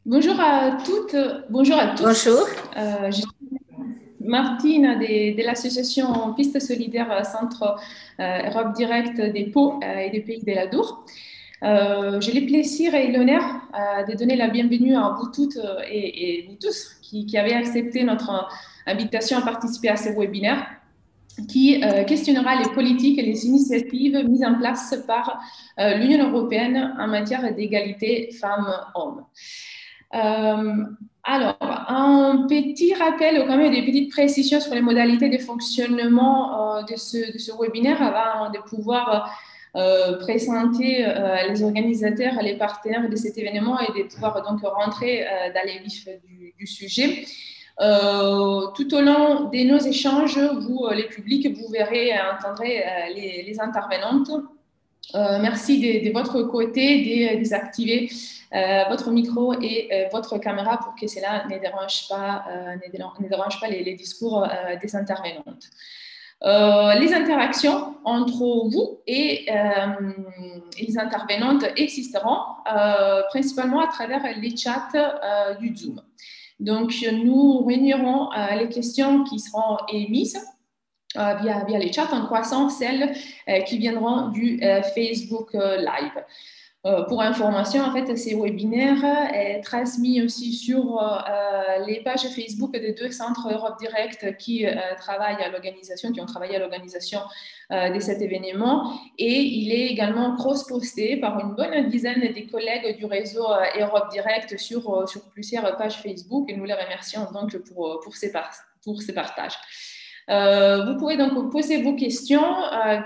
Bonjour à toutes, bonjour à tous. Bonjour. Je suis Martine de l'association Piste Solidaire Centre Europe Direct des Pau et des Pays de la Dour. J'ai le plaisir et l'honneur de donner la bienvenue à vous toutes et vous tous qui avez accepté notre invitation à participer à ce webinaire qui questionnera les politiques et les initiatives mises en place par l'Union européenne en matière d'égalité femmes-hommes. Alors, un petit rappel, quand même des petites précisions sur les modalités de fonctionnement de ce webinaire avant de pouvoir présenter les organisateurs, les partenaires de cet événement et de pouvoir donc rentrer dans les vifs du sujet. Tout au long de nos échanges, vous, les publics, vous verrez et entendrez les intervenantes. Merci de votre côté de désactiver votre micro et votre caméra pour que cela ne dérange pas les discours des intervenantes. Les interactions entre vous et les intervenantes existeront principalement à travers les chats du Zoom. Donc, nous réunirons les questions qui seront émises via les chats en croisant celles qui viendront du Facebook Live. Pour information, en fait, ces webinaires est transmis aussi sur les pages Facebook des deux centres Europe Direct qui travaillent à l'organisation, qui ont travaillé à l'organisation de cet événement. Et il est également cross-posté par une bonne dizaine des collègues du réseau Europe Direct sur plusieurs pages Facebook. Et nous les remercions donc pour ces partages. Vous pourrez donc poser vos questions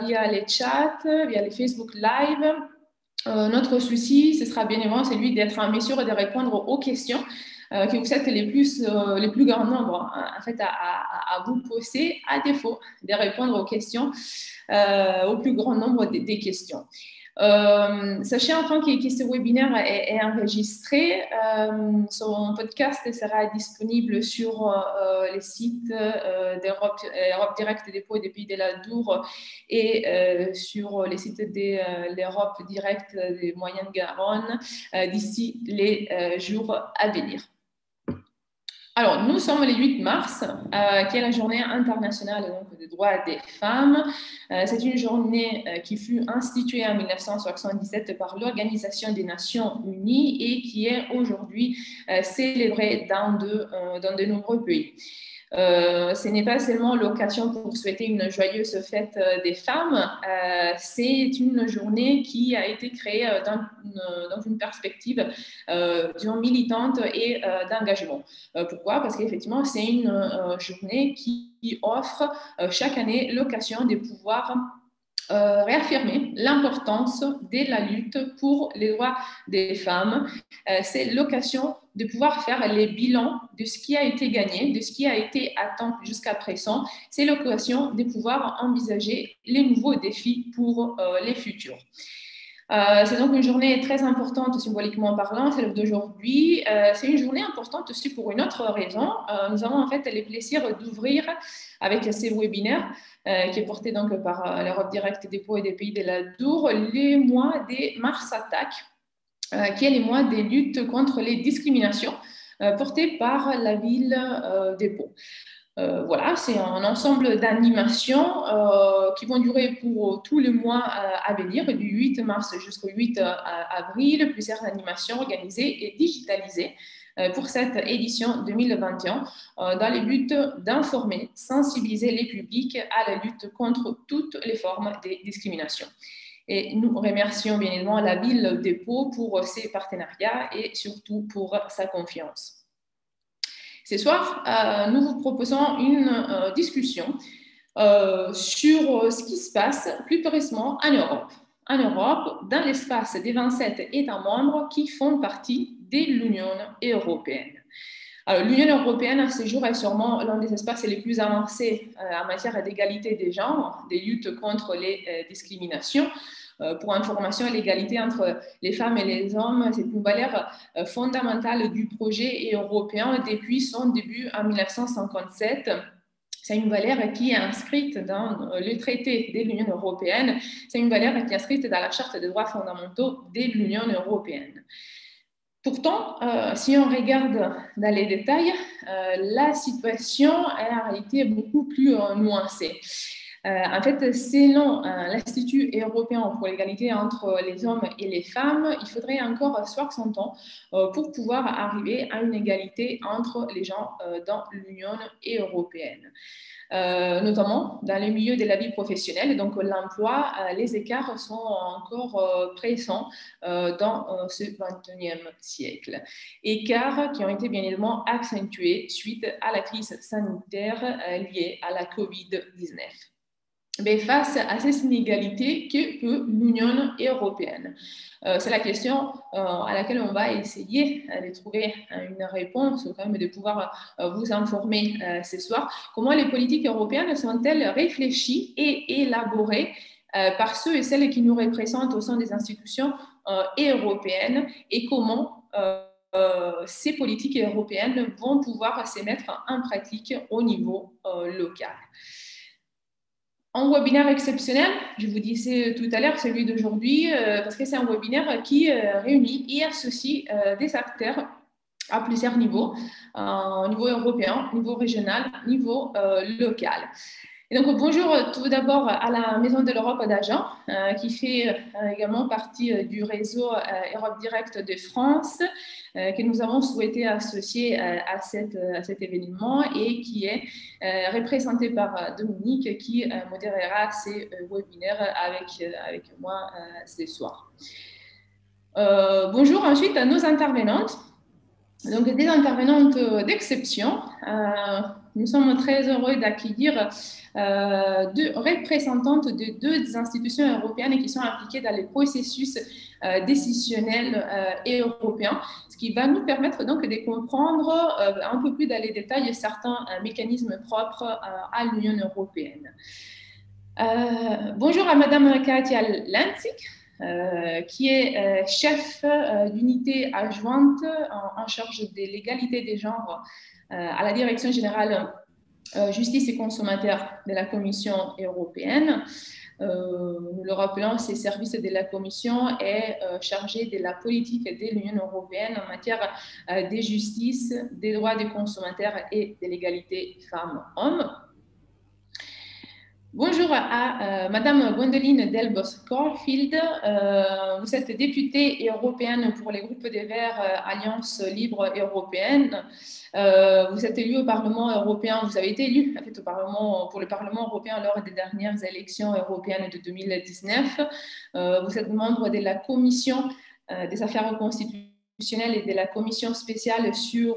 via les chats, via les Facebook Live. Notre souci, ce sera bien évidemment celui d'être en mesure de répondre aux questions que vous êtes les plus grands nombres en fait, à vous poser, à défaut de répondre aux questions, au plus grand nombre des questions. Sachez enfin que ce webinaire est enregistré. Son podcast sera disponible sur les sites d'Europe Direct des Pau et des Pays de la Dour et sur les sites de l'Europe Direct des Moyennes-Garonne d'ici les jours à venir. Alors, nous sommes le 8 mars, qui est la journée internationale donc, des droits des femmes. C'est une journée qui fut instituée en 1977 par l'Organisation des Nations Unies et qui est aujourd'hui célébrée dans de nombreux pays. Ce n'est pas seulement l'occasion pour souhaiter une joyeuse fête des femmes, c'est une journée qui a été créée dans une perspective disons, militante et d'engagement. Pourquoi? Parce qu'effectivement, c'est une journée qui offre chaque année l'occasion de pouvoir réaffirmer l'importance de la lutte pour les droits des femmes. C'est l'occasion de pouvoir faire les bilans de ce qui a été gagné, de ce qui a été atteint jusqu'à présent. C'est l'occasion de pouvoir envisager les nouveaux défis pour les futurs. C'est donc une journée très importante symboliquement parlant, celle d'aujourd'hui. C'est une journée importante aussi pour une autre raison. Nous avons en fait le plaisir d'ouvrir avec ces webinaires qui est porté donc par l'Europe Direct des Pau et des Pays de la Dour, les mois des Mars Attack, qui est les mois des luttes contre les discriminations portées par la ville des Pau. Voilà, c'est un ensemble d'animations qui vont durer pour tous les mois à venir, du 8 mars jusqu'au 8 avril, plusieurs animations organisées et digitalisées pour cette édition 2021 dans le but d'informer, sensibiliser les publics à la lutte contre toutes les formes de discrimination. Et nous remercions bien évidemment la ville de Pau pour ses partenariats et surtout pour sa confiance. Ce soir, nous vous proposons une discussion sur ce qui se passe plus précisément en Europe. En Europe, dans l'espace des 27 États membres qui font partie de l'Union européenne. Alors, l'Union européenne, à ce jour, est sûrement l'un des espaces les plus avancés en matière d'égalité des genres, des luttes contre les discriminations. Pour information, l'égalité entre les femmes et les hommes, c'est une valeur fondamentale du projet européen depuis son début en 1957. C'est une valeur qui est inscrite dans le traité de l'Union européenne. C'est une valeur qui est inscrite dans la Charte des droits fondamentaux de l'Union européenne. Pourtant, si on regarde dans les détails, la situation est en réalité beaucoup plus nuancée. En fait, selon l'Institut européen pour l'égalité entre les hommes et les femmes, il faudrait encore 60 ans pour pouvoir arriver à une égalité entre les gens dans l'Union européenne. Notamment dans les milieux de la vie professionnelle, donc l'emploi, les écarts sont encore présents dans ce 21e siècle. Écarts qui ont été bien évidemment accentués suite à la crise sanitaire liée à la COVID-19. Mais face à ces inégalités, que peut l'Union européenne? C'est la question à laquelle on va essayer de trouver une réponse, quand même de pouvoir vous informer ce soir. Comment les politiques européennes sont-elles réfléchies et élaborées par ceux et celles qui nous représentent au sein des institutions européennes, et comment ces politiques européennes vont pouvoir se mettre en pratique au niveau local? Un webinaire exceptionnel, je vous disais tout à l'heure, celui d'aujourd'hui, parce que c'est un webinaire qui réunit et associe des acteurs à plusieurs niveaux, au niveau européen, niveau régional, niveau local. Et donc, bonjour tout d'abord à la Maison de l'Europe d'Agen, qui fait également partie du réseau Europe Direct de France, que nous avons souhaité associer à cet événement et qui est représenté par Dominique, qui modérera ces webinaires avec moi ce soir. Bonjour ensuite à nos intervenantes. Donc, des intervenantes d'exception. Nous sommes très heureux d'accueillir deux représentantes de deux institutions européennes qui sont impliquées dans les processus décisionnels et européens, ce qui va nous permettre donc de comprendre un peu plus dans les détails certains mécanismes propres à l'Union européenne. Bonjour à Madame Katia Lanzig, qui est chef d'unité adjointe en charge de l'égalité des genres à la Direction générale Justice et consommateurs de la Commission européenne. Nous le rappelons, ces services de la Commission est chargé de la politique de l'Union européenne en matière de justice, des droits des consommateurs et de l'égalité femmes-hommes. Bonjour à Madame Gwendoline Delbos-Corfield. Vous êtes députée européenne pour les groupes des Verts Alliance Libre Européenne. Vous êtes élue au Parlement européen, vous avez été élue en fait, pour le Parlement européen lors des dernières élections européennes de 2019. Vous êtes membre de la Commission des affaires constitutionnelles et de la Commission spéciale sur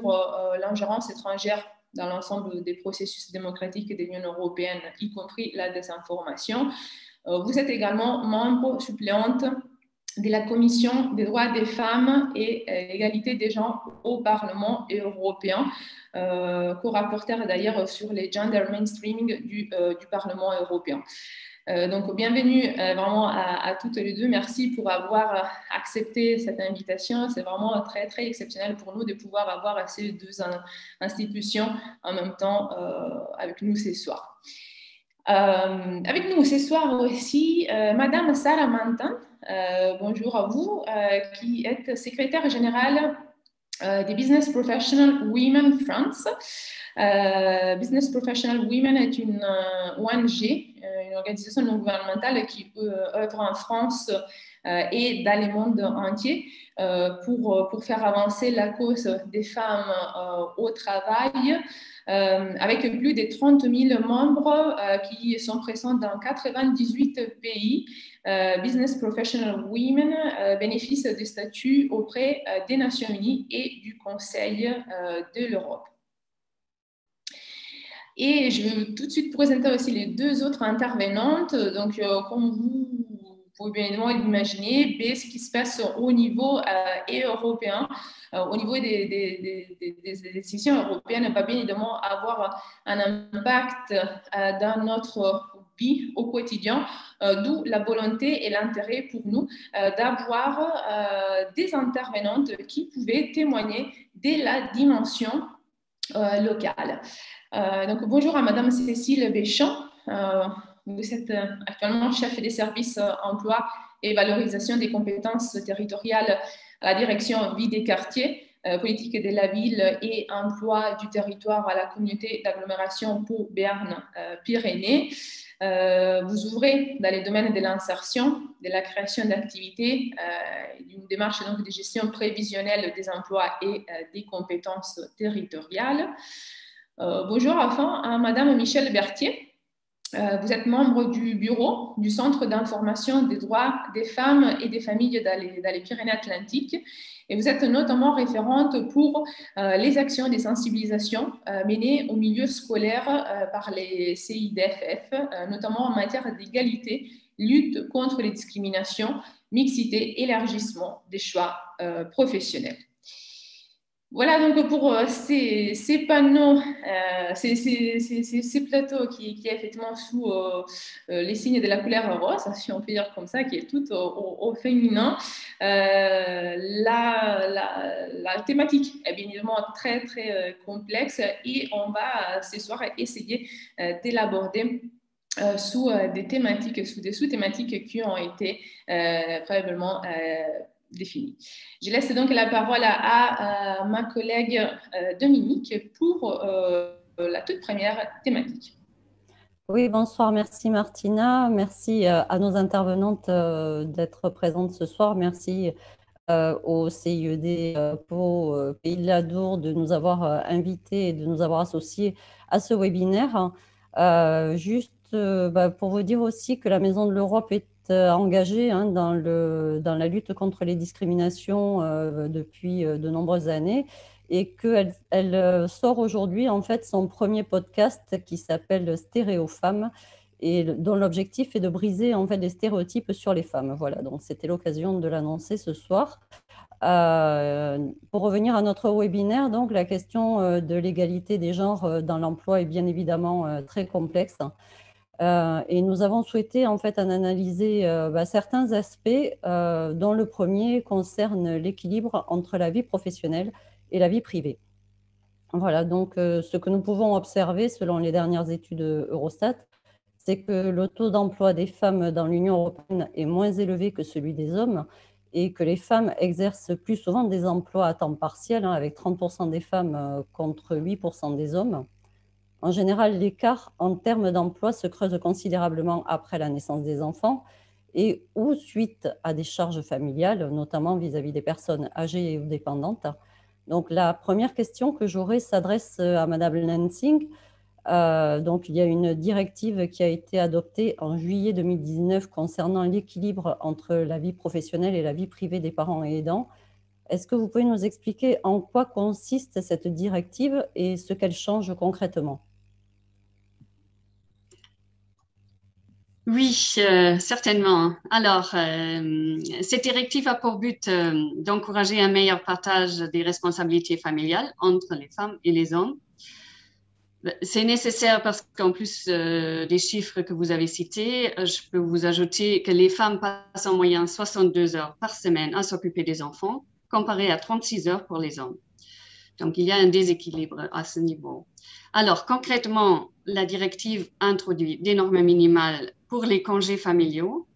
l'ingérence étrangère dans l'ensemble des processus démocratiques de l'Union européenne, y compris la désinformation. Vous êtes également membre suppléante de la Commission des droits des femmes et l'égalité des genres au Parlement européen, co-rapporteur d'ailleurs sur les gender mainstreaming du Parlement européen. Donc, bienvenue vraiment à toutes les deux. Merci pour avoir accepté cette invitation. C'est vraiment très, très exceptionnel pour nous de pouvoir avoir ces deux institutions en même temps avec nous ce soir. Avec nous ce soir aussi, Madame Sarah Mantan, bonjour à vous, qui est secrétaire générale des Business Professional Women France. Business Professional Women est une ONG, une organisation non gouvernementale qui œuvre en France et dans le monde entier pour faire avancer la cause des femmes au travail, avec plus de 30 000 membres qui sont présents dans 98 pays. Business Professional Women bénéficie du statut auprès des Nations Unies et du Conseil de l'Europe. Et je vais tout de suite présenter aussi les deux autres intervenantes. Donc, comme vous pouvez bien évidemment l'imaginer, ce qui se passe au niveau européen, au niveau des décisions européennes, va bien évidemment avoir un impact dans notre vie au quotidien, d'où la volonté et l'intérêt pour nous d'avoir des intervenantes qui pouvaient témoigner de la dimension locales. Donc, bonjour à Madame Cécile Béchamp. Vous êtes actuellement chef des services emploi et valorisation des compétences territoriales à la direction vie des quartiers, politique de la ville et emploi du territoire à la communauté d'agglomération pour Béarn Pyrénées. Vous ouvrez dans les domaines de l'insertion, de la création d'activités, d'une démarche donc, de gestion prévisionnelle des emplois et des compétences territoriales. Bonjour enfin à Madame Michèle Berthier. Vous êtes membre du bureau du Centre d'information des droits des femmes et des familles dans les Pyrénées-Atlantiques et vous êtes notamment référente pour les actions de sensibilisation menées au milieu scolaire par les CIDFF, notamment en matière d'égalité, lutte contre les discriminations, mixité, élargissement des choix professionnels. Voilà donc pour ces panneaux, ces plateaux qui est effectivement sous les signes de la couleur rose, si on peut dire comme ça, qui est tout au féminin. La thématique est bien évidemment très très complexe et on va ce soir essayer de l'aborder sous des thématiques, sous des sous-thématiques qui ont été probablement définie. Je laisse donc la parole à ma collègue Dominique pour la toute première thématique. Oui, bonsoir, merci Martina, merci à nos intervenantes d'être présentes ce soir, merci au CIED Pau, Pays de la Dour de nous avoir invités et de nous avoir associés à ce webinaire. Juste pour vous dire aussi que la Maison de l'Europe est engagée dans la lutte contre les discriminations depuis de nombreuses années et qu'elle sort aujourd'hui en fait son premier podcast qui s'appelle Stéréofemmes et dont l'objectif est de briser en fait les stéréotypes sur les femmes. Voilà, donc c'était l'occasion de l'annoncer ce soir. Pour revenir à notre webinaire, donc la question de l'égalité des genres dans l'emploi est bien évidemment très complexe. Et nous avons souhaité en fait en analyser certains aspects, dont le premier concerne l'équilibre entre la vie professionnelle et la vie privée. Voilà, donc ce que nous pouvons observer selon les dernières études Eurostat, c'est que le taux d'emploi des femmes dans l'Union européenne est moins élevé que celui des hommes et que les femmes exercent plus souvent des emplois à temps partiel, avec 30% des femmes contre 8% des hommes. En général, l'écart en termes d'emploi se creuse considérablement après la naissance des enfants et ou suite à des charges familiales, notamment vis-à-vis des personnes âgées ou dépendantes. Donc, la première question que j'aurais s'adresse à Madame Lansing. Donc, il y a une directive qui a été adoptée en juillet 2019 concernant l'équilibre entre la vie professionnelle et la vie privée des parents et aidants. Est-ce que vous pouvez nous expliquer en quoi consiste cette directive et ce qu'elle change concrètement? Oui, certainement. Alors, cette directive a pour but d'encourager un meilleur partage des responsabilités familiales entre les femmes et les hommes. C'est nécessaire parce qu'en plus des chiffres que vous avez cités, je peux vous ajouter que les femmes passent en moyenne 62 heures par semaine à s'occuper des enfants, comparé à 36 heures pour les hommes. Donc, il y a un déséquilibre à ce niveau. Alors, concrètement, la directive introduit des normes minimales pour les congés familiaux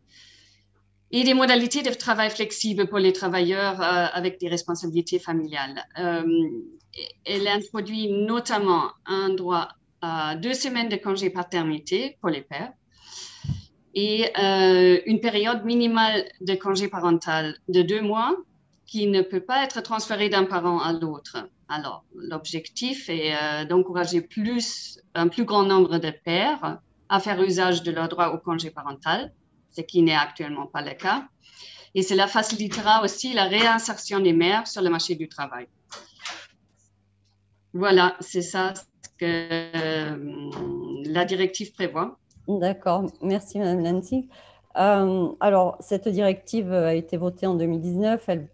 et des modalités de travail flexibles pour les travailleurs avec des responsabilités familiales. Elle introduit notamment un droit à 2 semaines de congé paternité pour les pères et une période minimale de congé parental de 2 mois qui ne peut pas être transférée d'un parent à l'autre. Alors, l'objectif est d'encourager un plus grand nombre de pères à faire usage de leur droit au congé parental, ce qui n'est actuellement pas le cas. Et cela facilitera aussi la réinsertion des mères sur le marché du travail. Voilà, c'est ça ce que la directive prévoit. D'accord, merci Madame Lansing. Alors, cette directive a été votée en 2019, elle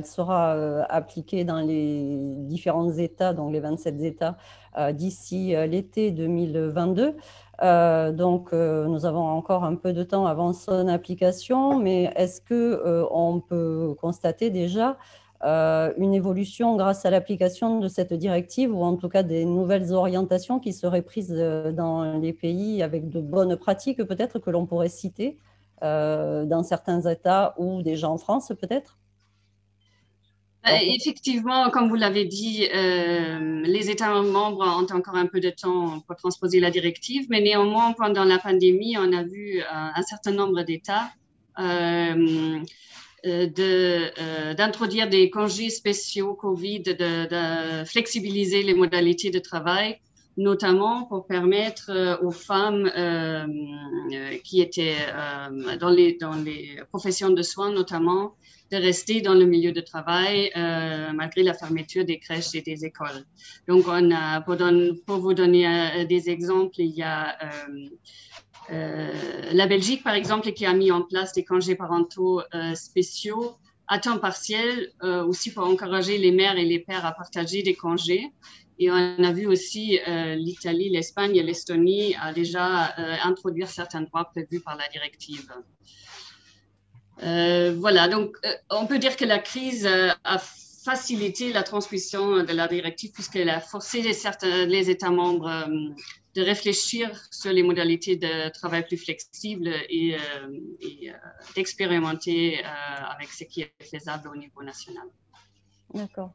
sera appliquée dans les différents États, donc les 27 États, d'ici l'été 2022. Donc, nous avons encore un peu de temps avant son application, mais est-ce qu'on peut constater déjà une évolution grâce à l'application de cette directive ou en tout cas des nouvelles orientations qui seraient prises dans les pays avec de bonnes pratiques peut-être que l'on pourrait citer dans certains États ou déjà en France peut-être? Effectivement, comme vous l'avez dit, les États membres ont encore un peu de temps pour transposer la directive, mais néanmoins, pendant la pandémie, on a vu un certain nombre d'États d'introduire des congés spéciaux Covid, de flexibiliser les modalités de travail, notamment pour permettre aux femmes qui étaient dans les professions de soins, notamment, de rester dans le milieu de travail malgré la fermeture des crèches et des écoles. Donc, on a, pour vous donner des exemples, il y a la Belgique, par exemple, qui a mis en place des congés parentaux spéciaux à temps partiel, aussi pour encourager les mères et les pères à partager des congés. Et on a vu aussi l'Italie, l'Espagne et l'Estonie a déjà introduire certains droits prévus par la directive. Voilà, donc on peut dire que la crise a facilité la transposition de la directive puisqu'elle a forcé les États membres de réfléchir sur les modalités de travail plus flexibles et d'expérimenter avec ce qui est faisable au niveau national. D'accord.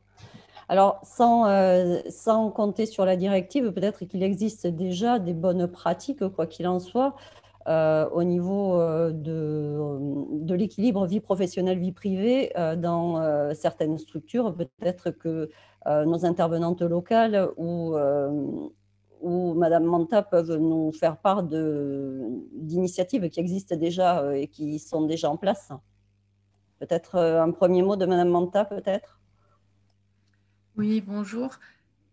Alors, sans compter sur la directive, peut-être qu'il existe déjà des bonnes pratiques, quoi qu'il en soit, au niveau de l'équilibre vie professionnelle, vie privée dans certaines structures. Peut-être que nos intervenantes locales ou Madame Manta peuvent nous faire part d'initiatives qui existent déjà et qui sont déjà en place. Peut-être un premier mot de Madame Manta, peut-être? Oui, bonjour.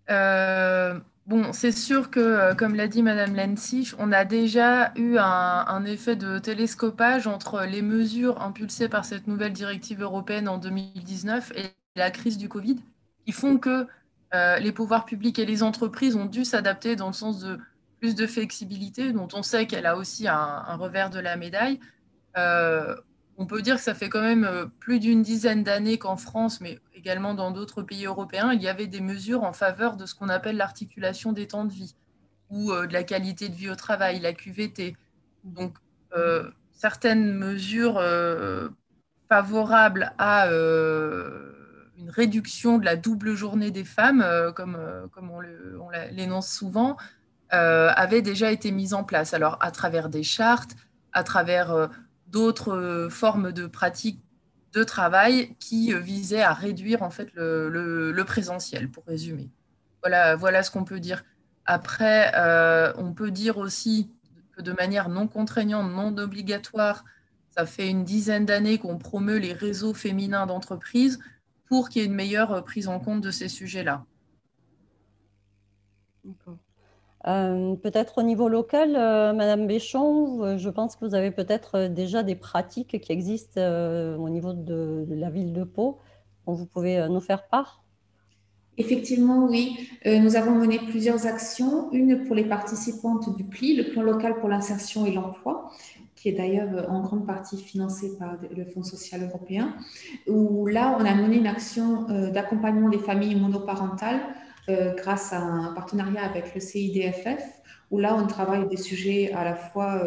Bon, c'est sûr que, comme l'a dit Madame Lensich, on a déjà eu un effet de télescopage entre les mesures impulsées par cette nouvelle directive européenne en 2019 et la crise du Covid, qui font que les pouvoirs publics et les entreprises ont dû s'adapter dans le sens de plus de flexibilité, dont on sait qu'elle a aussi un revers de la médaille. On peut dire que ça fait quand même plus d'une dizaine d'années qu'en France, mais également dans d'autres pays européens, il y avait des mesures en faveur de ce qu'on appelle l'articulation des temps de vie ou de la qualité de vie au travail, la QVT. Donc, certaines mesures favorables à une réduction de la double journée des femmes, comme on l'énonce souvent, avaient déjà été mises en place. Alors, à travers des chartes, à travers d'autres formes de pratiques de travail qui visaient à réduire en fait le présentiel, pour résumer. Voilà ce qu'on peut dire. Après, on peut dire aussi que de manière non contraignante, non obligatoire, ça fait une dizaine d'années qu'on promeut les réseaux féminins d'entreprises pour qu'il y ait une meilleure prise en compte de ces sujets-là. D'accord. Peut-être au niveau local, Madame Béchon, je pense que vous avez peut-être déjà des pratiques qui existent au niveau de la ville de Pau, dont vous pouvez nous faire part? Effectivement, oui. Nous avons mené plusieurs actions. Une pour les participantes du PLI, le plan local pour l'insertion et l'emploi, qui est d'ailleurs en grande partie financé par le Fonds social européen, où là, on a mené une action d'accompagnement des familles monoparentales grâce à un partenariat avec le CIDFF, où là, on travaille des sujets à la fois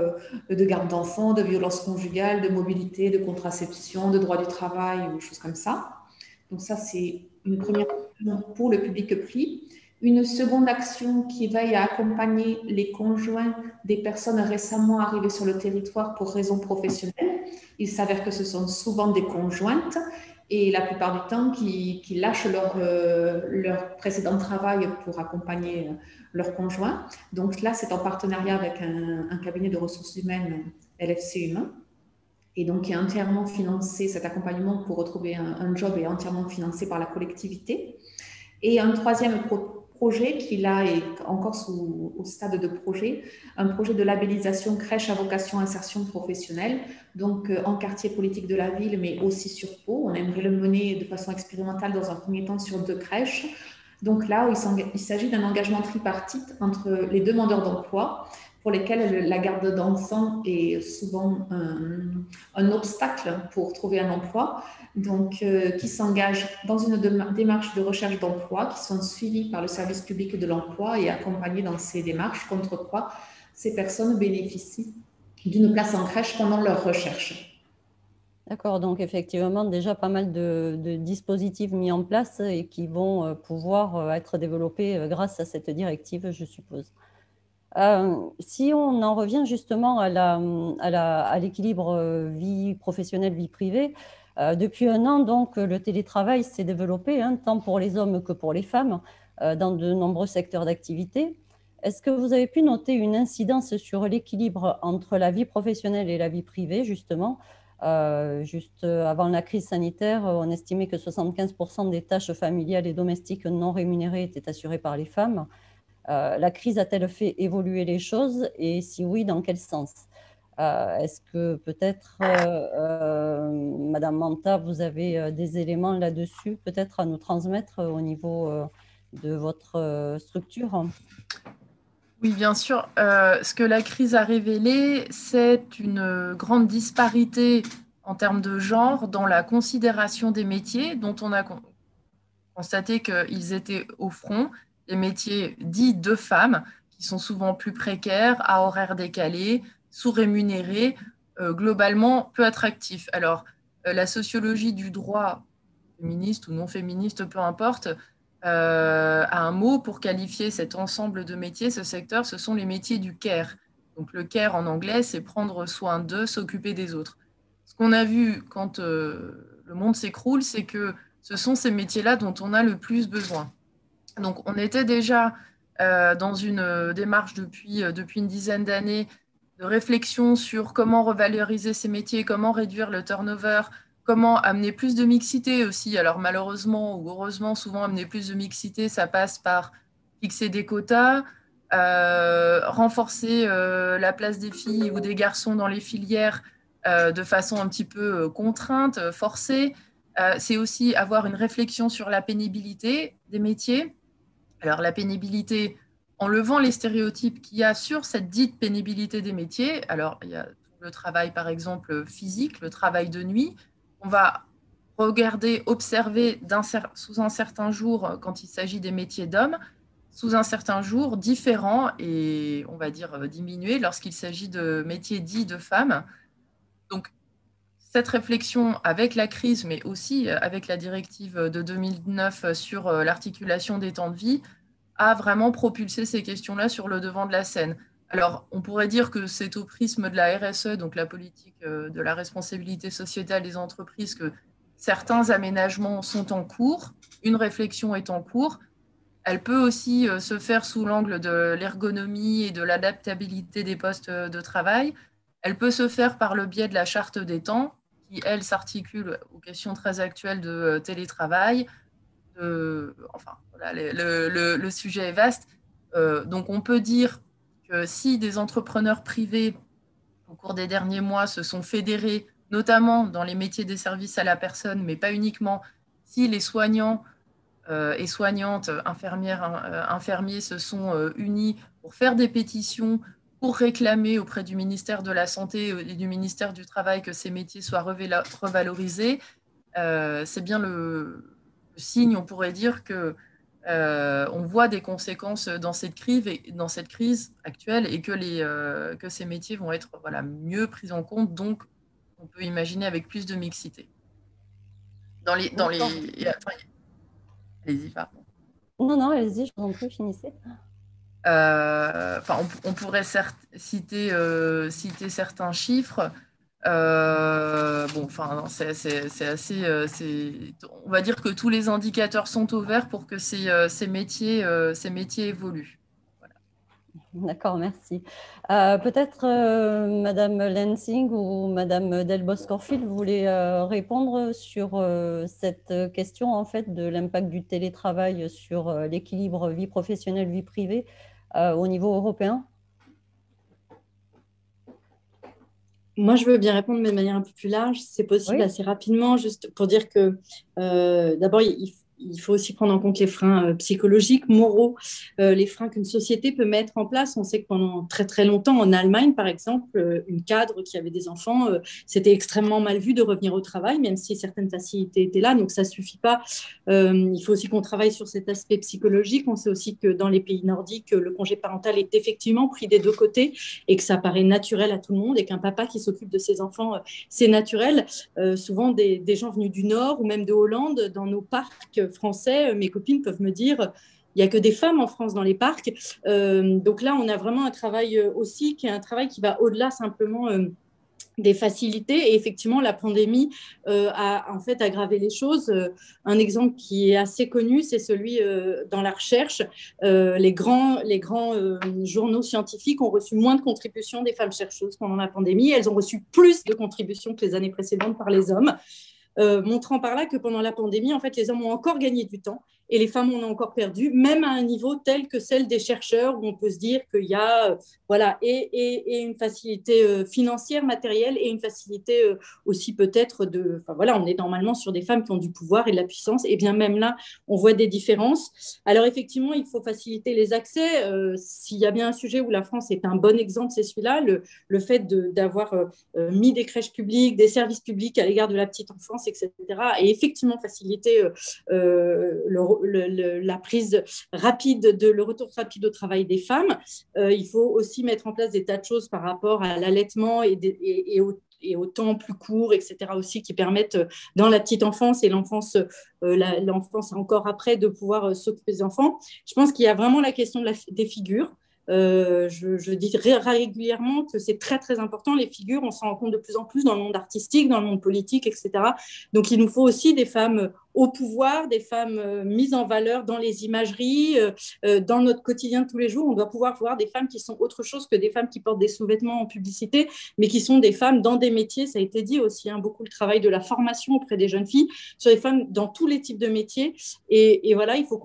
de garde d'enfants, de violence conjugale, de mobilité, de contraception, de droit du travail, ou choses comme ça. Donc ça, c'est une première action pour le public PLI. Une seconde action qui veille à accompagner les conjoints des personnes récemment arrivées sur le territoire pour raisons professionnelles. Il s'avère que ce sont souvent des conjointes et la plupart du temps qui lâchent leur précédent travail pour accompagner leurs conjoints. Donc là, c'est en partenariat avec un cabinet de ressources humaines, LFC Humain. Et donc, qui est entièrement financé, cet accompagnement pour retrouver un job est entièrement financé par la collectivité. Et un troisième projet qui là est encore au stade de projet, un projet de labellisation crèche à vocation insertion professionnelle, donc en quartier politique de la ville, mais aussi sur Pau. On aimerait le mener de façon expérimentale dans un premier temps sur 2 crèches. Donc là, il s'agit d'un engagement tripartite entre les demandeurs d'emploi, pour lesquels la garde d'enfants est souvent un obstacle pour trouver un emploi, donc qui s'engagent dans une démarche de recherche d'emploi, qui sont suivis par le service public de l'emploi et accompagnés dans ces démarches, contre quoi ces personnes bénéficient d'une place en crèche pendant leur recherche. D'accord, donc effectivement, déjà pas mal de dispositifs mis en place et qui vont pouvoir être développés grâce à cette directive, je suppose. Si on en revient justement à l'équilibre vie professionnelle, vie privée, depuis un an, donc, le télétravail s'est développé, hein, tant pour les hommes que pour les femmes, dans de nombreux secteurs d'activité. Est-ce que vous avez pu noter une incidence sur l'équilibre entre la vie professionnelle et la vie privée, justement? Juste avant la crise sanitaire, on estimait que 75% des tâches familiales et domestiques non rémunérées étaient assurées par les femmes. La crise a-t-elle fait évoluer les choses et si oui, dans quel sens? Est-ce que peut-être, Madame Manta, vous avez des éléments là-dessus peut-être à nous transmettre au niveau de votre structure? Oui, bien sûr. Ce que la crise a révélé, c'est une grande disparité en termes de genre dans la considération des métiers dont on a constaté qu'ils étaient au front, les métiers dits de femmes, qui sont souvent plus précaires, à horaires décalés, sous-rémunérés, globalement peu attractifs. Alors, la sociologie du droit, féministe ou non féministe, peu importe, a un mot pour qualifier cet ensemble de métiers, ce secteur, ce sont les métiers du care. Donc le care en anglais, c'est prendre soin d'eux, s'occuper des autres. Ce qu'on a vu quand le monde s'écroule, c'est que ce sont ces métiers-là dont on a le plus besoin. Donc on était déjà dans une démarche depuis une dizaine d'années de réflexion sur comment revaloriser ces métiers, comment réduire le turnover, comment amener plus de mixité aussi. Alors malheureusement ou heureusement, souvent amener plus de mixité, ça passe par fixer des quotas, renforcer la place des filles ou des garçons dans les filières de façon un petit peu contrainte, forcée. C'est aussi avoir une réflexion sur la pénibilité des métiers. Alors la pénibilité, en levant les stéréotypes qu'il y a sur cette dite pénibilité des métiers. Alors il y a le travail par exemple physique, le travail de nuit. On va regarder, observer sous un certain jour quand il s'agit des métiers d'hommes, sous un certain jour différent et on va dire diminué lorsqu'il s'agit de métiers dits de femmes. Donc cette réflexion avec la crise, mais aussi avec la directive de 2009 sur l'articulation des temps de vie, a vraiment propulsé ces questions-là sur le devant de la scène. Alors, on pourrait dire que c'est au prisme de la RSE, donc la politique de la responsabilité sociétale des entreprises, que certains aménagements sont en cours, une réflexion est en cours. Elle peut aussi se faire sous l'angle de l'ergonomie et de l'adaptabilité des postes de travail. Elle peut se faire par le biais de la charte des temps, qui, elle, s'articule aux questions très actuelles de télétravail. Enfin, voilà, le sujet est vaste. Donc, on peut dire que si des entrepreneurs privés, au cours des derniers mois, se sont fédérés, notamment dans les métiers des services à la personne, mais pas uniquement, si les soignants et soignantes, infirmières, infirmiers se sont unis pour faire des pétitions, pour réclamer auprès du ministère de la Santé et du ministère du Travail que ces métiers soient revalorisés, c'est bien le signe, on pourrait dire, que on voit des conséquences dans cette crise actuelle et que ces métiers vont être mieux pris en compte, donc on peut imaginer avec plus de mixité. Allez-y, pardon. Non, allez-y, je vous en prie, finissez. On pourrait citer certains chiffres. C'est assez. On va dire que tous les indicateurs sont au vert pour que ces métiers évoluent. Voilà. D'accord, merci. Peut-être Madame Lensing ou Madame Delbos-Corfield, vous voulez répondre sur cette question en fait de l'impact du télétravail sur l'équilibre vie professionnelle, vie privée au niveau européen? Moi, je veux bien répondre, mais de manière un peu plus large, si c'est possible, Oui. assez rapidement, juste pour dire que d'abord, il il faut aussi prendre en compte les freins psychologiques, moraux, les freins qu'une société peut mettre en place. On sait que pendant très très longtemps, en Allemagne par exemple, une cadre qui avait des enfants, c'était extrêmement mal vu de revenir au travail, même si certaines facilités étaient là, donc ça ne suffit pas. Il faut aussi qu'on travaille sur cet aspect psychologique. On sait aussi que dans les pays nordiques, le congé parental est effectivement pris des deux côtés et que ça paraît naturel à tout le monde et qu'un papa qui s'occupe de ses enfants, c'est naturel. Souvent, des gens venus du Nord ou même de Hollande, dans nos parcs français, mes copines peuvent me dire il n'y a que des femmes en France dans les parcs. Donc là, on a vraiment un travail aussi qui est un travail qui va au-delà simplement des facilités. Et effectivement, la pandémie a en fait aggravé les choses. Un exemple qui est assez connu, c'est celui dans la recherche. Les grands journaux scientifiques ont reçu moins de contributions des femmes chercheuses pendant la pandémie. Elles ont reçu plus de contributions que les années précédentes par les hommes. Montrant par là que pendant la pandémie, en fait, les hommes ont encore gagné du temps et les femmes en ont encore perdu, même à un niveau tel que celle des chercheurs, où on peut se dire qu'il y a et une facilité financière, matérielle, et une facilité aussi peut-être on est normalement sur des femmes qui ont du pouvoir et de la puissance, et bien même là, on voit des différences. Alors effectivement, il faut faciliter les accès. S'il y a bien un sujet où la France est un bon exemple, c'est celui-là, le fait d'avoir mis des crèches publiques, des services publics à l'égard de la petite enfance, etc. Et effectivement faciliter la prise rapide, le retour rapide au travail des femmes. Il faut aussi mettre en place des tas de choses par rapport à l'allaitement et au temps plus court, etc. aussi, qui permettent dans la petite enfance et l'enfance encore après de pouvoir s'occuper des enfants. Je pense qu'il y a vraiment la question des figures. Je dis régulièrement que c'est très très important, les figures, on s'en rend compte de plus en plus dans le monde artistique, dans le monde politique, etc. Donc il nous faut aussi des femmes au pouvoir, des femmes mises en valeur dans les imageries, dans notre quotidien de tous les jours. On doit pouvoir voir des femmes qui sont autre chose que des femmes qui portent des sous-vêtements en publicité, mais qui sont des femmes dans des métiers, ça a été dit aussi, beaucoup le travail de la formation auprès des jeunes filles, sur les femmes dans tous les types de métiers. Et voilà, il faut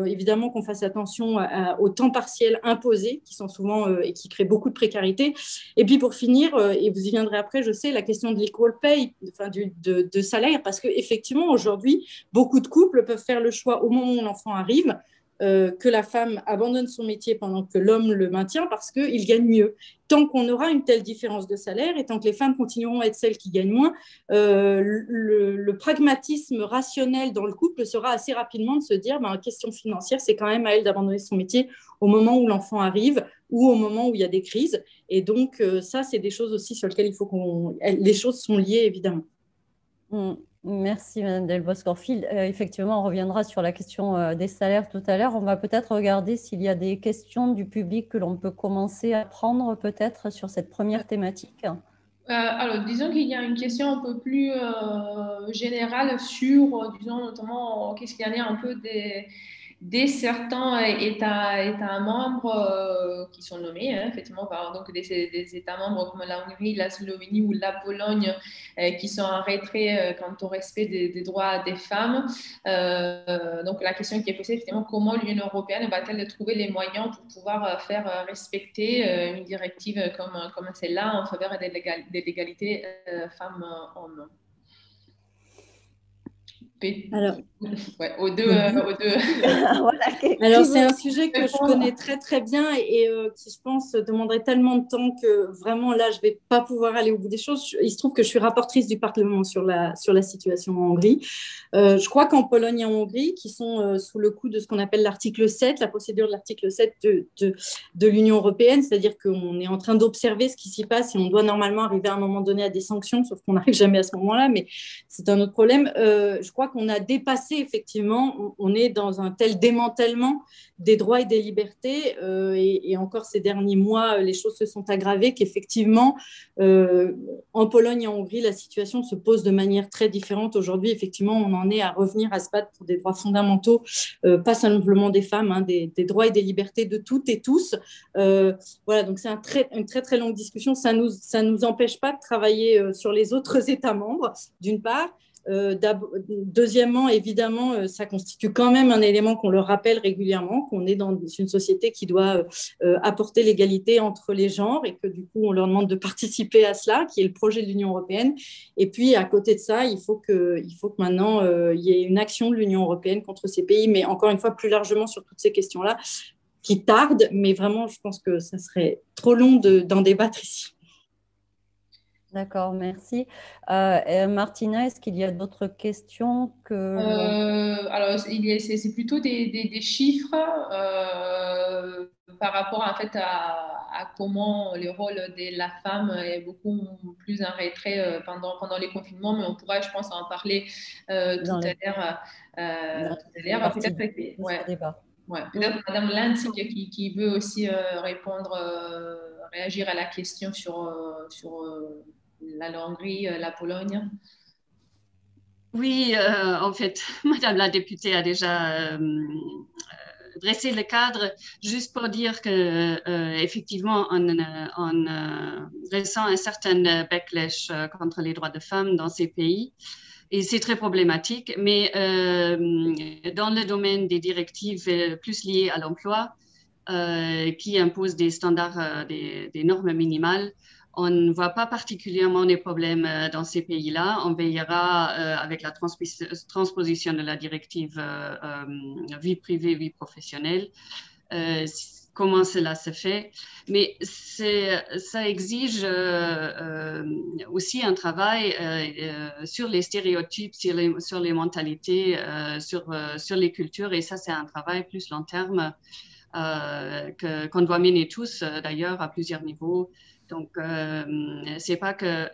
évidemment qu'on fasse attention au temps partiel imposé, qui sont souvent et qui créent beaucoup de précarité. Et puis pour finir, et vous y viendrez après, je sais, la question de l'equal pay, de salaire, parce qu'effectivement, aujourd'hui, beaucoup de couples peuvent faire le choix au moment où l'enfant arrive, que la femme abandonne son métier pendant que l'homme le maintient parce qu'il gagne mieux. Tant qu'on aura une telle différence de salaire et tant que les femmes continueront à être celles qui gagnent moins, le pragmatisme rationnel dans le couple sera assez rapidement de se dire question financière, c'est quand même à elle d'abandonner son métier au moment où l'enfant arrive ou au moment où il y a des crises. Et donc, ça, c'est des choses aussi sur lesquelles il faut les choses sont liées, évidemment. Merci Madame Delvaux-Corfield. Effectivement, on reviendra sur la question des salaires tout à l'heure. On va peut-être regarder s'il y a des questions du public que l'on peut commencer à prendre peut-être sur cette première thématique. Alors, disons qu'il y a une question un peu plus générale sur, disons notamment, qu'est-ce qu'il y en a un peu des certains États membres qui sont nommés, effectivement, donc des États membres comme la Hongrie, la Slovénie ou la Pologne qui sont en retrait quant au respect des droits des femmes. Donc, la question qui est posée, effectivement, comment l'Union européenne va-t-elle trouver les moyens pour pouvoir faire respecter une directive comme celle-là en faveur de l'égalité femmes-hommes? Alors, aux deux. Alors, c'est un sujet que je connais très, très bien et qui, je pense, demanderait tellement de temps que vraiment, là, je ne vais pas pouvoir aller au bout des choses. Il se trouve que je suis rapportrice du Parlement sur la situation en Hongrie. Je crois qu'en Pologne et en Hongrie, qui sont sous le coup de ce qu'on appelle l'article 7, la procédure de l'article 7 de l'Union européenne, c'est-à-dire qu'on est en train d'observer ce qui s'y passe et on doit normalement arriver à un moment donné à des sanctions, sauf qu'on n'arrive jamais à ce moment-là, mais c'est un autre problème. Je crois qu'on a dépassé, effectivement, on est dans un tel démantèlement des droits et des libertés et encore ces derniers mois, les choses se sont aggravées qu'effectivement, en Pologne et en Hongrie, la situation se pose de manière très différente. Aujourd'hui, effectivement, on en est à revenir à se battre pour des droits fondamentaux, pas simplement des femmes, des droits et des libertés de toutes et tous. Voilà, donc c'est une très, très longue discussion. Ça nous empêche pas de travailler sur les autres États membres, d'une part. Deuxièmement, évidemment, ça constitue quand même un élément qu'on leur rappelle régulièrement, qu'on est dans une société qui doit apporter l'égalité entre les genres et que du coup, on leur demande de participer à cela, qui est le projet de l'Union européenne. Et puis, à côté de ça, il faut que maintenant, il y ait une action de l'Union européenne contre ces pays, mais encore une fois, plus largement sur toutes ces questions-là, qui tardent, mais vraiment, je pense que ça serait trop long d'en débattre ici. D'accord, merci. Martina, est-ce qu'il y a d'autres questions alors, c'est plutôt des chiffres par rapport en fait à comment le rôle de la femme est beaucoup plus en retrait pendant les confinements, mais on pourra, je pense, en parler tout à l'heure. Peut-être, ouais, peut-être Madame Lanzi qui veut aussi répondre, réagir à la question sur la Hongrie, la Pologne. Oui, en fait, Madame la députée a déjà dressé le cadre, juste pour dire que effectivement, on ressent un certain backlash contre les droits de femmes dans ces pays. Et c'est très problématique, mais dans le domaine des directives plus liées à l'emploi, qui imposent des standards, des normes minimales, on ne voit pas particulièrement des problèmes dans ces pays-là. On veillera avec la transposition de la directive vie privée, vie professionnelle, comment cela se fait. Mais ça exige aussi un travail sur les stéréotypes, sur les mentalités, sur les cultures. Et ça, c'est un travail plus long terme qu'on doit mener tous, d'ailleurs, à plusieurs niveaux. Donc, c'est pas que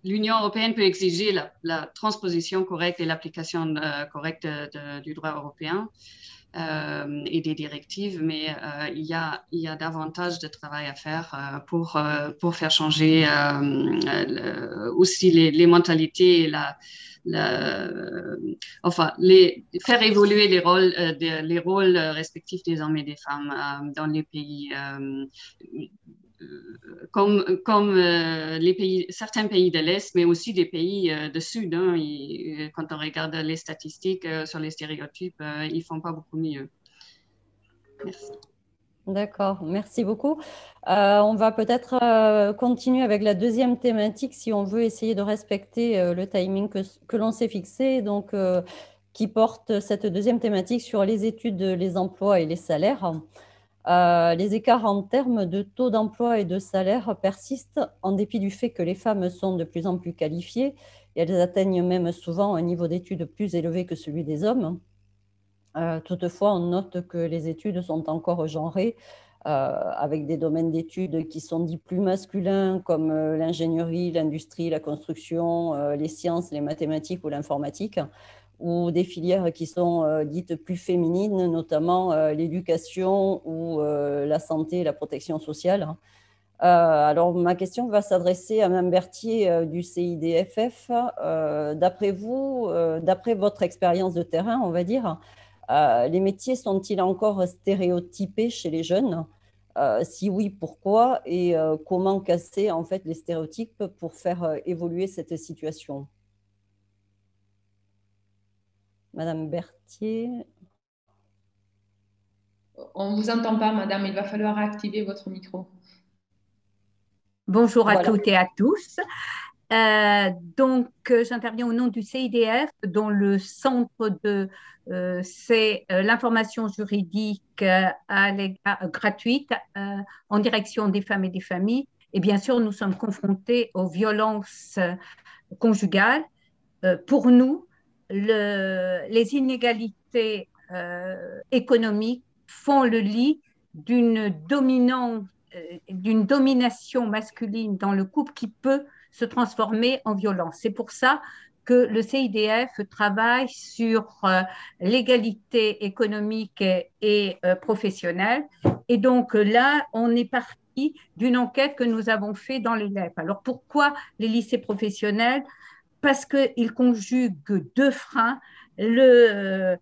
l'Union européenne peut exiger la transposition correcte et l'application correcte du droit européen et des directives, mais il y a davantage de travail à faire pour faire changer aussi les mentalités et faire évoluer les rôles respectifs des hommes et des femmes dans les pays comme certains pays de l'Est, mais aussi des pays du Sud. Hein, quand on regarde les statistiques sur les stéréotypes, ils font pas beaucoup mieux. Merci. D'accord, merci beaucoup. On va peut-être continuer avec la deuxième thématique si on veut essayer de respecter le timing que l'on s'est fixé, donc qui porte cette deuxième thématique sur les études, les emplois et les salaires. Les écarts en termes de taux d'emploi et de salaire persistent en dépit du fait que les femmes sont de plus en plus qualifiées et elles atteignent même souvent un niveau d'études plus élevé que celui des hommes. Toutefois, on note que les études sont encore genrées avec des domaines d'études qui sont dits plus masculins comme l'ingénierie, l'industrie, la construction, les sciences, les mathématiques ou l'informatique, ou des filières qui sont dites plus féminines, notamment l'éducation ou la santé et la protection sociale. Alors, ma question va s'adresser à Mme Berthier du CIDFF. D'après vous, d'après votre expérience de terrain, on va dire, les métiers sont-ils encore stéréotypés chez les jeunes? Si oui, pourquoi? Et comment casser en fait les stéréotypes pour faire évoluer cette situation? Madame Berthier. On ne vous entend pas, madame. Il va falloir activer votre micro. Bonjour à toutes et à tous. J'interviens au nom du CIDF, dont le centre c'est l'information juridique gratuite en direction des femmes et des familles. Et bien sûr, nous sommes confrontés aux violences conjugales. Pour nous, les inégalités économiques font le lit d'une domination masculine dans le couple qui peut se transformer en violence. C'est pour ça que le CIDF travaille sur l'égalité économique et professionnelle. Et donc là, on est parti d'une enquête que nous avons faite dans les LEP. Alors pourquoi les lycées professionnels? Parce qu'ils conjuguent deux freins, les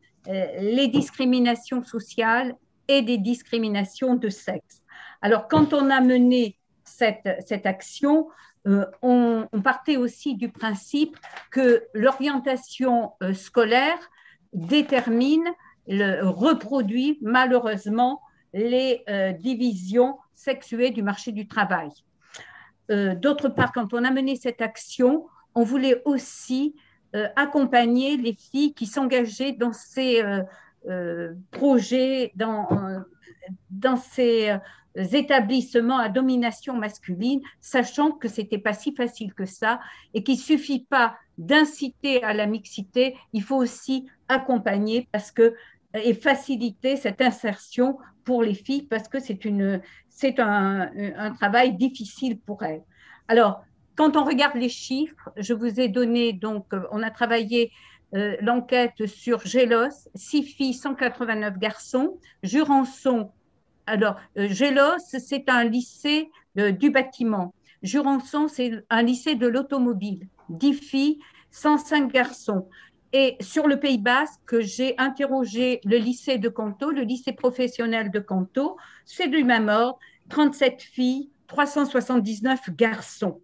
discriminations sociales et des discriminations de sexe. Alors, quand on a mené cette action, on partait aussi du principe que l'orientation scolaire reproduit malheureusement les divisions sexuées du marché du travail. D'autre part, quand on a mené cette action, on voulait aussi accompagner les filles qui s'engageaient dans ces projets, dans ces établissements à domination masculine, sachant que ce n'était pas si facile que ça et qu'il ne suffit pas d'inciter à la mixité, il faut aussi accompagner et faciliter cette insertion pour les filles parce que c'est un travail difficile pour elles. Alors, quand on regarde les chiffres, je vous ai donné, donc, on a travaillé l'enquête sur Gélos, 6 filles, 189 garçons. Jurançon, alors, Gélos, c'est un lycée du bâtiment. Jurançon, c'est un lycée de l'automobile. 10 filles, 105 garçons. Et sur le Pays Basque, j'ai interrogé le lycée de Canto, le lycée professionnel de Canto. C'est du même ordre, 37 filles, 379 garçons.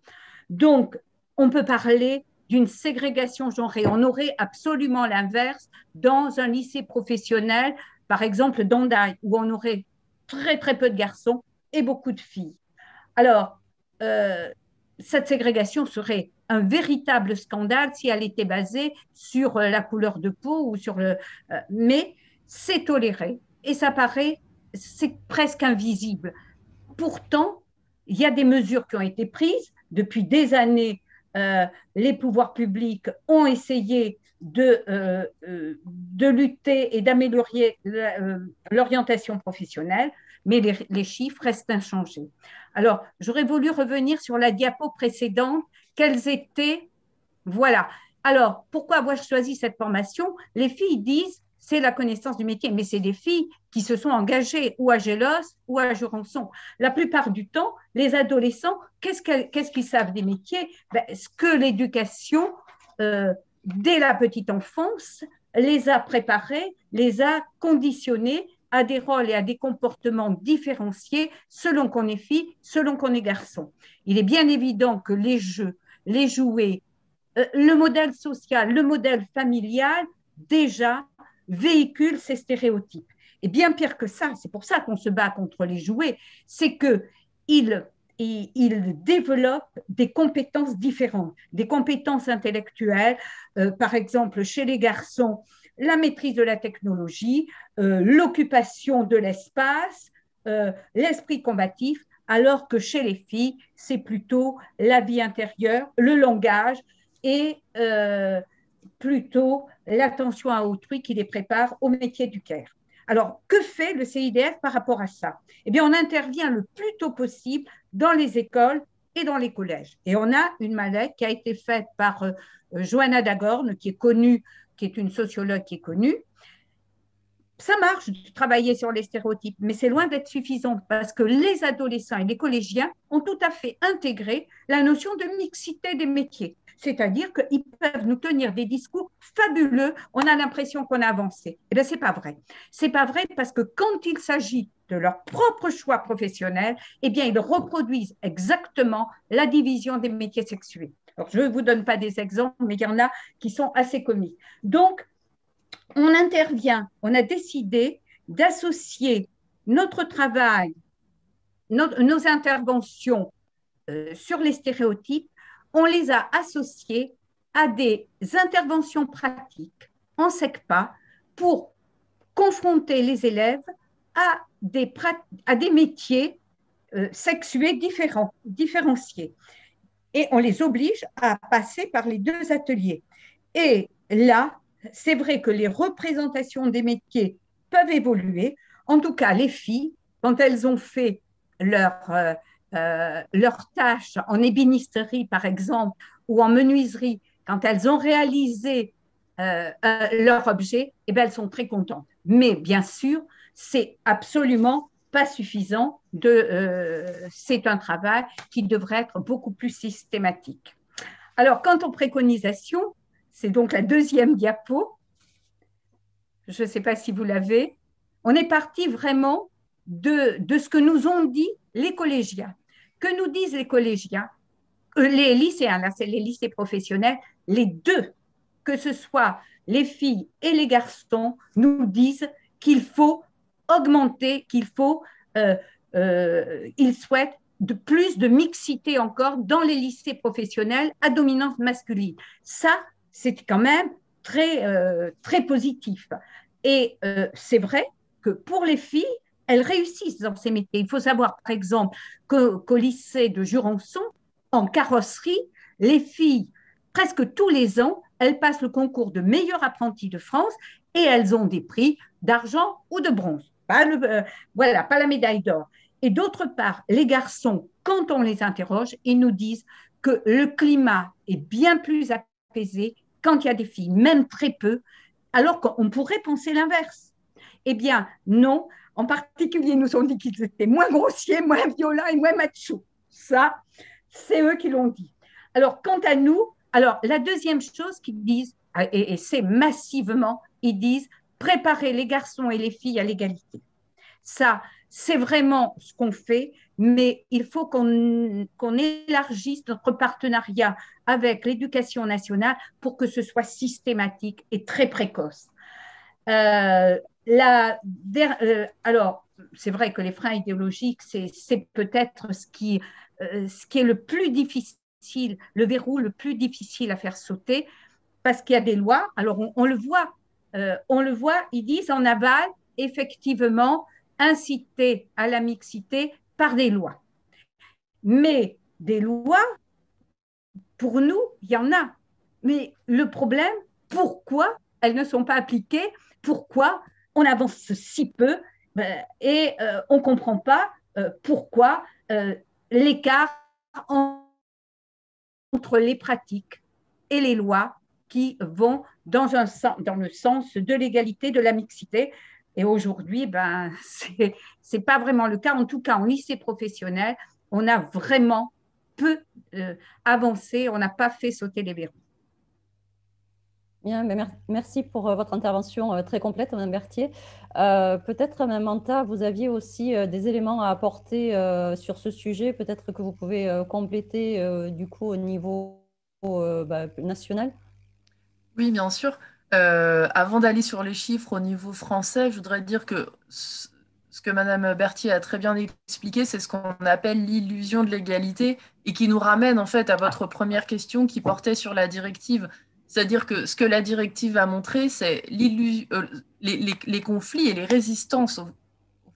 Donc, on peut parler d'une ségrégation genrée. On aurait absolument l'inverse dans un lycée professionnel, par exemple d'Andaï, où on aurait très, très peu de garçons et beaucoup de filles. Alors, cette ségrégation serait un véritable scandale si elle était basée sur la couleur de peau ou sur mais c'est toléré et ça paraît, c'est presque invisible. Pourtant, il y a des mesures qui ont été prises depuis des années. Les pouvoirs publics ont essayé de lutter et d'améliorer l'orientation professionnelle, mais les chiffres restent inchangés. Alors, j'aurais voulu revenir sur la diapo précédente. Quelles étaient… Voilà. Alors, pourquoi avoir choisi cette formation? Les filles disent c'est la connaissance du métier, mais c'est des filles qui se sont engagées ou à Gélos ou à Jurançon. La plupart du temps, les adolescents, qu'est-ce qu'ils savent des métiers? Ce que l'éducation, dès la petite enfance, les a préparés, les a conditionnés à des rôles et à des comportements différenciés selon qu'on est fille, selon qu'on est garçon. Il est bien évident que les jeux, les jouets, le modèle social, le modèle familial, déjà véhiculent ces stéréotypes. Et bien pire que ça, c'est pour ça qu'on se bat contre les jouets, c'est qu'ils développent des compétences différentes, des compétences intellectuelles, par exemple chez les garçons, la maîtrise de la technologie, l'occupation de l'espace, l'esprit combatif, alors que chez les filles, c'est plutôt la vie intérieure, le langage et plutôt l'attention à autrui qui les prépare au métier du care. Alors, que fait le CIDF par rapport à ça? Eh bien, on intervient le plus tôt possible dans les écoles et dans les collèges. Et on a une mallette qui a été faite par Johanna Dagorn, qui est connue, qui est une sociologue qui est connue. Ça marche de travailler sur les stéréotypes, mais c'est loin d'être suffisant parce que les adolescents et les collégiens ont tout à fait intégré la notion de mixité des métiers. C'est-à-dire qu'ils peuvent nous tenir des discours fabuleux, on a l'impression qu'on a avancé. Eh bien, ce n'est pas vrai. Ce n'est pas vrai parce que quand il s'agit de leur propre choix professionnel, eh bien, ils reproduisent exactement la division des métiers sexués. Alors, je ne vous donne pas des exemples, mais il y en a qui sont assez comiques. Donc, on intervient, on a décidé d'associer notre travail, nos interventions sur les stéréotypes, on les a associés à des interventions pratiques en SECPA pour confronter les élèves à des métiers sexués différenciés. Et on les oblige à passer par les 2 ateliers. Et là, c'est vrai que les représentations des métiers peuvent évoluer. En tout cas, les filles, quand elles ont fait leur tâches en ébénisterie, par exemple, ou en menuiserie, quand elles ont réalisé leur objet, eh bien, elles sont très contentes. Mais bien sûr, c'est absolument pas suffisant. C'est un travail qui devrait être beaucoup plus systématique. Alors, quant aux préconisations, c'est donc la 2e diapo. Je ne sais pas si vous l'avez. On est parti vraiment de ce que nous ont dit les collégiens. Que nous disent les collégiens? les lycéens, là, c'est les lycées professionnels, les deux, que ce soit les filles et les garçons, nous disent qu'il faut augmenter, ils souhaitent plus de mixité encore dans les lycées professionnels à dominante masculine. Ça, c'est quand même très positif. Et c'est vrai que pour les filles, elles réussissent dans ces métiers. Il faut savoir, par exemple, qu'au lycée de Jurançon, en carrosserie, les filles, presque tous les ans, elles passent le concours de meilleure apprentie de France et elles ont des prix d'argent ou de bronze. Voilà, pas la médaille d'or. Et d'autre part, les garçons, quand on les interroge, ils nous disent que le climat est bien plus apaisé quand il y a des filles, même très peu, alors qu'on pourrait penser l'inverse. Eh bien, non. En particulier, ils nous ont dit qu'ils étaient moins grossiers, moins violents et moins machos. Ça, c'est eux qui l'ont dit. Alors, quant à nous, la deuxième chose qu'ils disent, et c'est massivement, ils disent préparer les garçons et les filles à l'égalité. Ça, c'est vraiment ce qu'on fait, mais il faut qu'on élargisse notre partenariat avec l'éducation nationale pour que ce soit systématique et très précoce. Alors, c'est vrai que les freins idéologiques, c'est peut-être ce qui est le plus difficile, le verrou le plus difficile à faire sauter, parce qu'il y a des lois. Alors, on le voit, ils disent en aval, effectivement, inciter à la mixité par des lois. Mais des lois, pour nous, il y en a. Mais le problème, pourquoi elles ne sont pas appliquées? Pourquoi on avance si peu? Et on ne comprend pas pourquoi l'écart entre les pratiques et les lois qui vont dans le sens de l'égalité, de la mixité. Et aujourd'hui, c'est pas vraiment le cas. En tout cas, en lycée professionnel, on a vraiment peu avancé, on n'a pas fait sauter les verrous. Bien, merci pour votre intervention très complète, Mme Berthier. Peut-être, Mme Manta, vous aviez aussi des éléments à apporter sur ce sujet. Peut-être que vous pouvez compléter du coup au niveau national. Oui, bien sûr. Avant d'aller sur les chiffres au niveau français, je voudrais dire que ce que Mme Berthier a très bien expliqué, c'est ce qu'on appelle l'illusion de l'égalité et qui nous ramène en fait à votre première question qui portait sur la directive. C'est-à-dire que ce que la directive a montré, c'est les conflits et les résistances au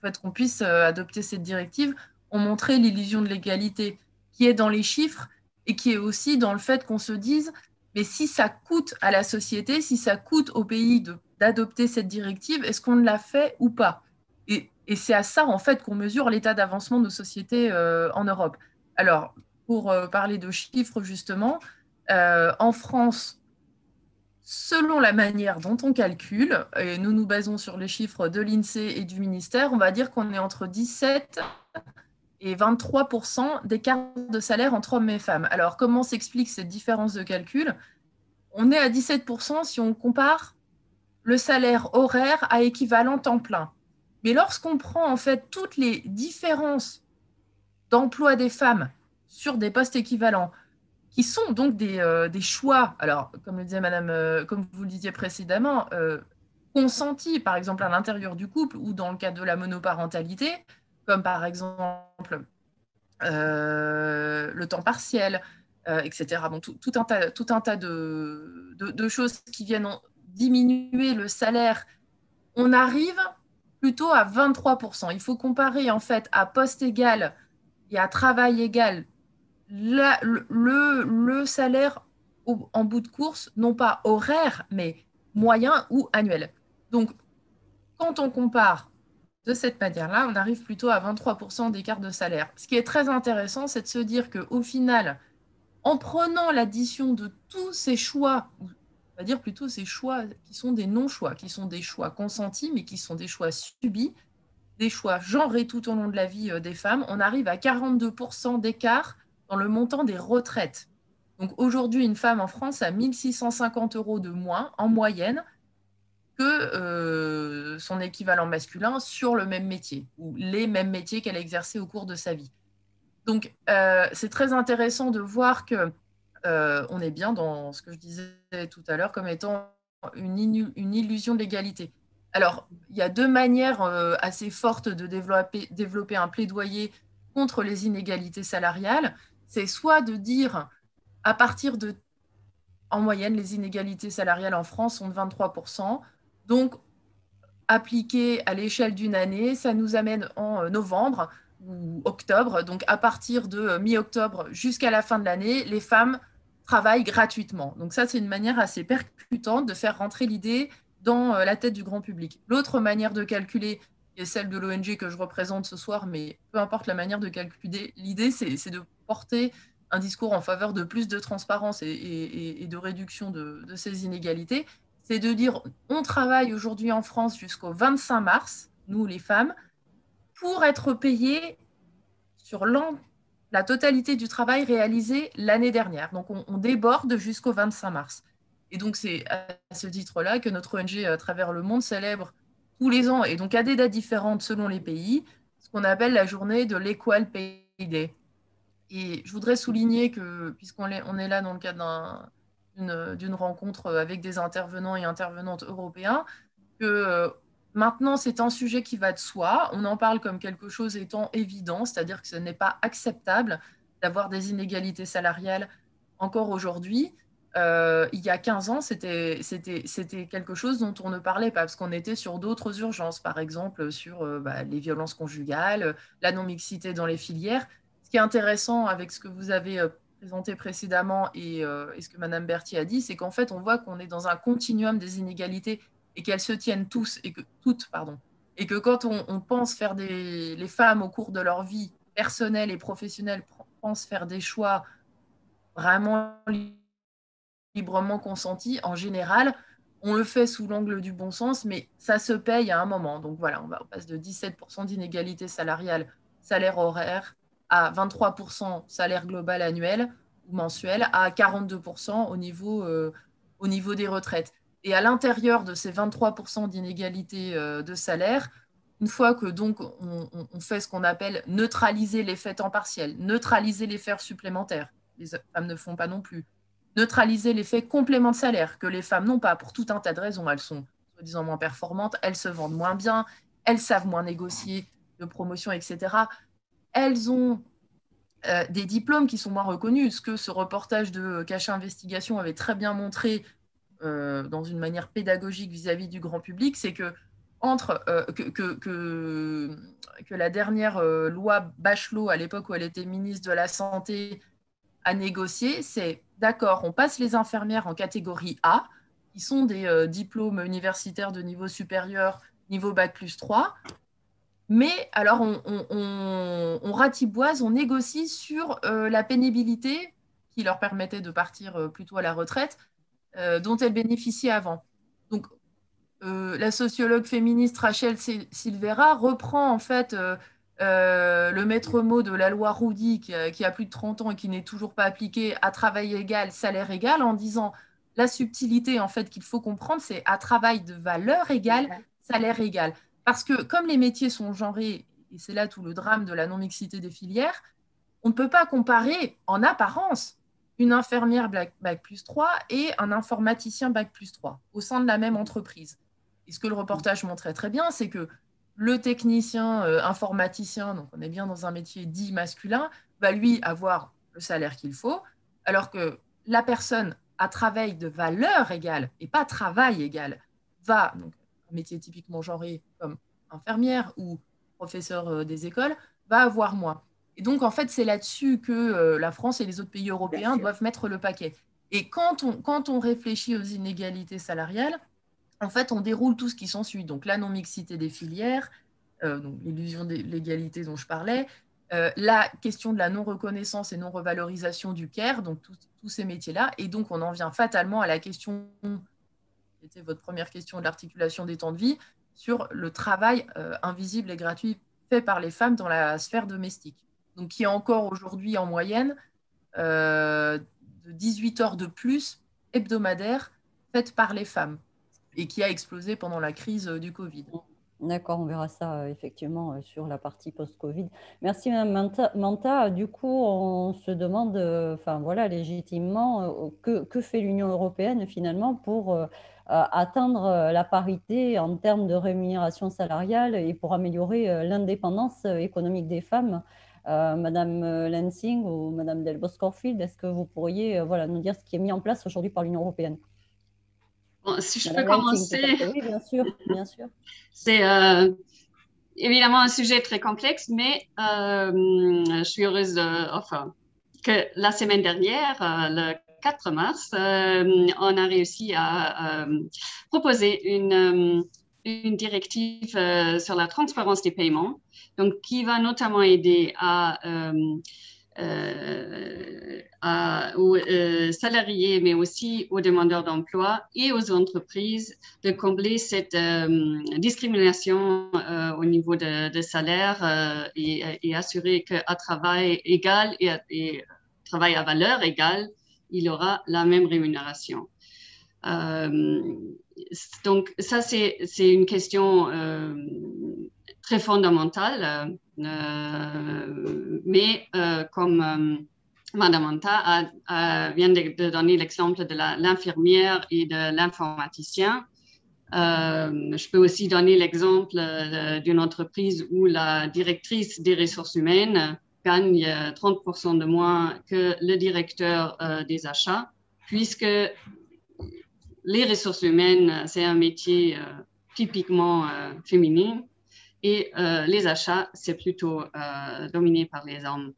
fait qu'on puisse adopter cette directive ont montré l'illusion de l'égalité qui est dans les chiffres et qui est aussi dans le fait qu'on se dise mais si ça coûte à la société, si ça coûte au pays d'adopter cette directive, est-ce qu'on l'a fait ou pas? Et c'est à ça, en fait, qu'on mesure l'état d'avancement de nos sociétés en Europe. Alors, pour parler de chiffres, justement, en France, selon la manière dont on calcule, et nous nous basons sur les chiffres de l'INSEE et du ministère, on va dire qu'on est entre 17 et 23% d'écart de salaire entre hommes et femmes. Alors, comment s'explique cette différence de calcul? On est à 17% si on compare le salaire horaire à équivalent temps plein. Mais lorsqu'on prend en fait toutes les différences d'emploi des femmes sur des postes équivalents, qui sont donc des choix, alors comme le disait Madame, comme vous le disiez précédemment, consentis, par exemple à l'intérieur du couple ou dans le cadre de la monoparentalité, comme par exemple le temps partiel, etc. Bon, tout un tas de choses qui viennent diminuer le salaire. On arrive plutôt à 23%. Il faut comparer en fait à poste égal et à travail égal le salaire en bout de course, non pas horaire, mais moyen ou annuel. Donc, quand on compare de cette manière-là, on arrive plutôt à 23% d'écart de salaire. Ce qui est très intéressant, c'est de se dire qu'au final, en prenant l'addition de tous ces choix, on va dire plutôt ces choix qui sont des non-choix, qui sont des choix consentis, mais qui sont des choix subis, des choix genrés tout au long de la vie des femmes, on arrive à 42% d'écart dans le montant des retraites. Donc aujourd'hui, une femme en France a 1 650 € de moins en moyenne que son équivalent masculin sur le même métier ou les mêmes métiers qu'elle a exercés au cours de sa vie. Donc, c'est très intéressant de voir que on est bien dans ce que je disais tout à l'heure comme étant une illusion de l'égalité. Alors, il y a deux manières assez fortes de développer un plaidoyer contre les inégalités salariales. C'est soit de dire, à partir de, en moyenne, les inégalités salariales en France sont de 23%, donc appliqué à l'échelle d'une année, ça nous amène en novembre ou octobre. Donc, à partir de mi-octobre jusqu'à la fin de l'année, les femmes travaillent gratuitement. Donc, ça, c'est une manière assez percutante de faire rentrer l'idée dans la tête du grand public. L'autre manière de calculer, qui est celle de l'ONG que je représente ce soir, mais peu importe la manière de calculer, l'idée, c'est de porter un discours en faveur de plus de transparence et de réduction de ces inégalités. C'est de dire, on travaille aujourd'hui en France jusqu'au 25 mars, nous les femmes, pour être payées sur la totalité du travail réalisé l'année dernière. Donc, on déborde jusqu'au 25 mars. Et donc, c'est à ce titre-là que notre ONG, à travers le monde, célèbre tous les ans, et donc à des dates différentes selon les pays, ce qu'on appelle la journée de l'Equal Pay Day. Et je voudrais souligner que, puisqu'on est là dans le cadre d'une rencontre avec des intervenants et intervenantes européens, que maintenant, c'est un sujet qui va de soi. On en parle comme quelque chose étant évident, c'est-à-dire que ce n'est pas acceptable d'avoir des inégalités salariales encore aujourd'hui. Il y a 15 ans, c'était quelque chose dont on ne parlait pas, parce qu'on était sur d'autres urgences, par exemple sur les violences conjugales, la non-mixité dans les filières. Ce qui est intéressant avec ce que vous avez présenté précédemment et ce que Madame Berthier a dit, c'est qu'en fait, on voit qu'on est dans un continuum des inégalités et qu'elles se tiennent toutes, et que quand on pense faire les femmes au cours de leur vie personnelle et professionnelle pensent faire des choix vraiment librement consentis, en général, on le fait sous l'angle du bon sens, mais ça se paye à un moment. Donc voilà, on passe de 17% d'inégalité salariale, salaire horaire, à 23% salaire global annuel ou mensuel, à 42% au niveau des retraites. Et à l'intérieur de ces 23% d'inégalité de salaire, une fois que donc on fait ce qu'on appelle neutraliser l'effet temps partiel, neutraliser l'effet supplémentaire, les femmes ne font pas non plus, neutraliser l'effet complément de salaire que les femmes n'ont pas pour tout un tas de raisons. Elles sont soi-disant moins performantes, elles se vendent moins bien, elles savent moins négocier de promotion, etc. Elles ont des diplômes qui sont moins reconnus. Ce que ce reportage de Cachet Investigation avait très bien montré dans une manière pédagogique vis-à-vis du grand public, c'est que que la dernière loi Bachelot, à l'époque où elle était ministre de la Santé, a négocié, c'est d'accord, on passe les infirmières en catégorie A, qui sont des diplômes universitaires de niveau supérieur, niveau Bac+3, mais alors on ratiboise, on négocie sur la pénibilité qui leur permettait de partir plutôt à la retraite, dont elles bénéficiaient avant. Donc, la sociologue féministe Rachel Silvera reprend en fait le maître mot de la loi Roudy qui a plus de 30 ans et qui n'est toujours pas appliquée à travail égal, salaire égal, en disant la subtilité en fait qu'il faut comprendre, c'est à travail de valeur égale, salaire égal. Parce que comme les métiers sont genrés, et c'est là tout le drame de la non-mixité des filières, on ne peut pas comparer en apparence une infirmière Bac+3 et un informaticien Bac+3 au sein de la même entreprise. Et ce que le reportage montrait très bien, c'est que le technicien informaticien, donc on est bien dans un métier dit masculin, va lui avoir le salaire qu'il faut, alors que la personne à travail de valeur égale et pas travail égal va, donc un métier typiquement genré comme infirmière ou professeur des écoles, va avoir moins. Et donc, en fait, c'est là-dessus que la France et les autres pays européens doivent mettre le paquet. Et quand on réfléchit aux inégalités salariales, en fait, on déroule tout ce qui s'ensuit. Donc, la non-mixité des filières, donc l'illusion de l'égalité dont je parlais, la question de la non-reconnaissance et non-revalorisation du care, donc tous ces métiers-là. Et donc, on en vient fatalement à la question, qui était votre première question de l'articulation des temps de vie, sur le travail invisible et gratuit fait par les femmes dans la sphère domestique. Donc, qui est encore aujourd'hui en moyenne de 18 heures de plus hebdomadaires faites par les femmes et qui a explosé pendant la crise du Covid. D'accord, on verra ça effectivement sur la partie post-Covid. Merci Madame Manta. Du coup, on se demande, enfin voilà, légitimement, que fait l'Union européenne finalement pour atteindre la parité en termes de rémunération salariale et pour améliorer l'indépendance économique des femmes. Madame Lansing ou Madame Delbos-Corfield, est-ce que vous pourriez voilà, nous dire ce qui est mis en place aujourd'hui par l'Union européenne? Bon, si je peux Madame Lansing, commencer, peut-être. Oui, bien sûr, bien sûr. c'est évidemment un sujet très complexe, mais je suis heureuse enfin, que la semaine dernière, le 4 mars, on a réussi à proposer une directive sur la transparence des paiements, donc qui va notamment aider aux salariés, mais aussi aux demandeurs d'emploi et aux entreprises de combler cette discrimination au niveau de salaire et assurer qu'à travail égal et travail à valeur égale, il aura la même rémunération. Donc, ça, c'est une question très fondamentale, mais comme Madame Manta vient de donner l'exemple de l'infirmière et de l'informaticien, je peux aussi donner l'exemple d'une entreprise où la directrice des ressources humaines gagne 30% de moins que le directeur des achats, puisque les ressources humaines, c'est un métier typiquement féminin et les achats, c'est plutôt dominé par les hommes.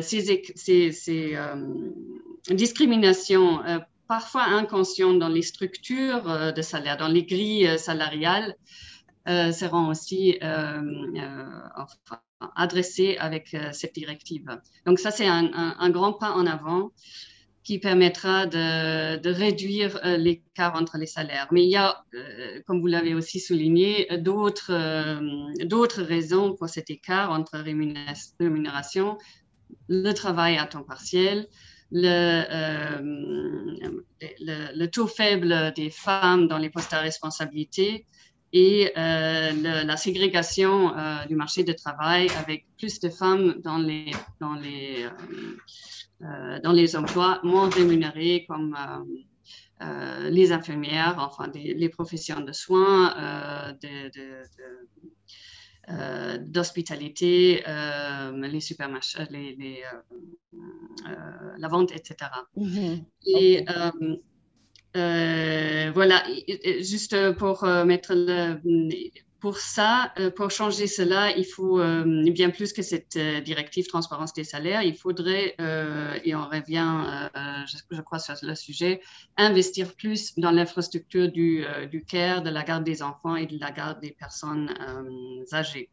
Ces discriminations, parfois inconscientes dans les structures de salaire, dans les grilles salariales, seront aussi enfin, adressées avec cette directive. Donc ça, c'est un grand pas en avant qui permettra de réduire l'écart entre les salaires. Mais il y a, comme vous l'avez aussi souligné, d'autres raisons pour cet écart entre rémunération, le travail à temps partiel, le taux faible des femmes dans les postes à responsabilité et la ségrégation du marché du travail avec plus de femmes dans les emplois moins rémunérés comme les infirmières, enfin les professions de soins, d'hospitalité, les supermarchés, la vente, etc. Et voilà, juste pour pour changer cela, il faut bien plus que cette directive transparence des salaires. Il faudrait, et on revient, je crois, sur le sujet, investir plus dans l'infrastructure du care, de la garde des enfants et de la garde des personnes âgées.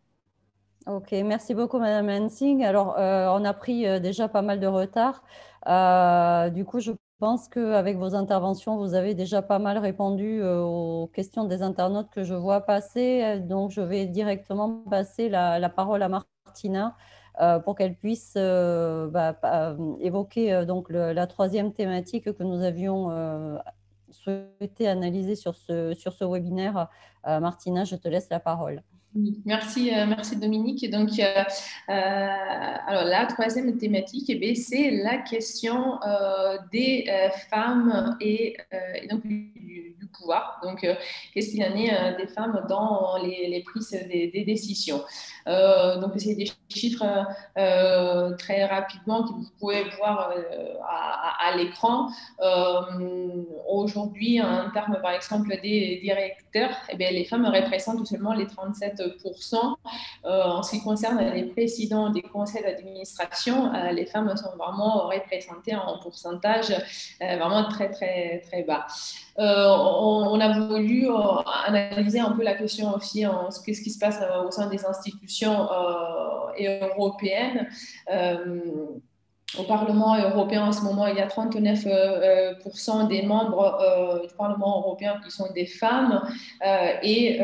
Ok, merci beaucoup Madame Lansing. Alors, on a pris déjà pas mal de retard. Du coup, je pense qu'avec vos interventions, vous avez déjà pas mal répondu aux questions des internautes que je vois passer. Donc, je vais directement passer la parole à Martina pour qu'elle puisse évoquer donc la troisième thématique que nous avions souhaité analyser sur ce webinaire. Martina, je te laisse la parole. Merci Dominique. Donc, alors la troisième thématique, c'est la question des femmes et donc du pouvoir. Donc, qu'est-ce qu'il en est des femmes dans les prises des décisions? Donc, c'est des chiffres très rapidement que vous pouvez voir à l'écran. Aujourd'hui, en termes, par exemple, des directeurs, les femmes représentent tout seulement les 37%. En ce qui concerne les présidents des conseils d'administration, les femmes sont vraiment représentées en pourcentage vraiment très, très, très bas. On a voulu analyser un peu la question aussi, qu'est-ce qui se passe au sein des institutions européennes. au Parlement européen, en ce moment, il y a 39% des membres du Parlement européen qui sont des femmes et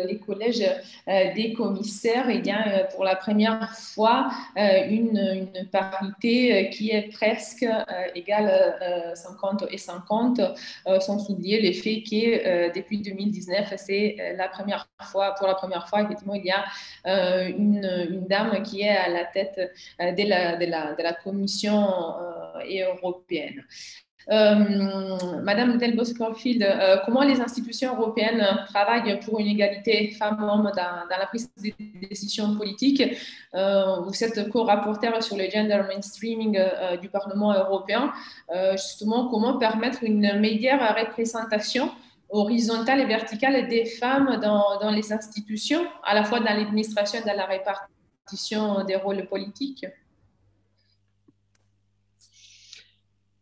les collèges des commissaires, il y a pour la première fois une parité qui est presque égale 50 et 50, sans oublier le fait que depuis 2019, c'est pour la première fois, effectivement, il y a une dame qui est à la tête de la Commission européenne. Madame Delbos-Corfield, comment les institutions européennes travaillent pour une égalité femmes-hommes dans la prise de décision politique? Vous êtes co-rapporteur sur le gender mainstreaming du Parlement européen. Justement, comment permettre une meilleure représentation horizontale et verticale des femmes dans les institutions, à la fois dans l'administration et dans la répartition des rôles politiques?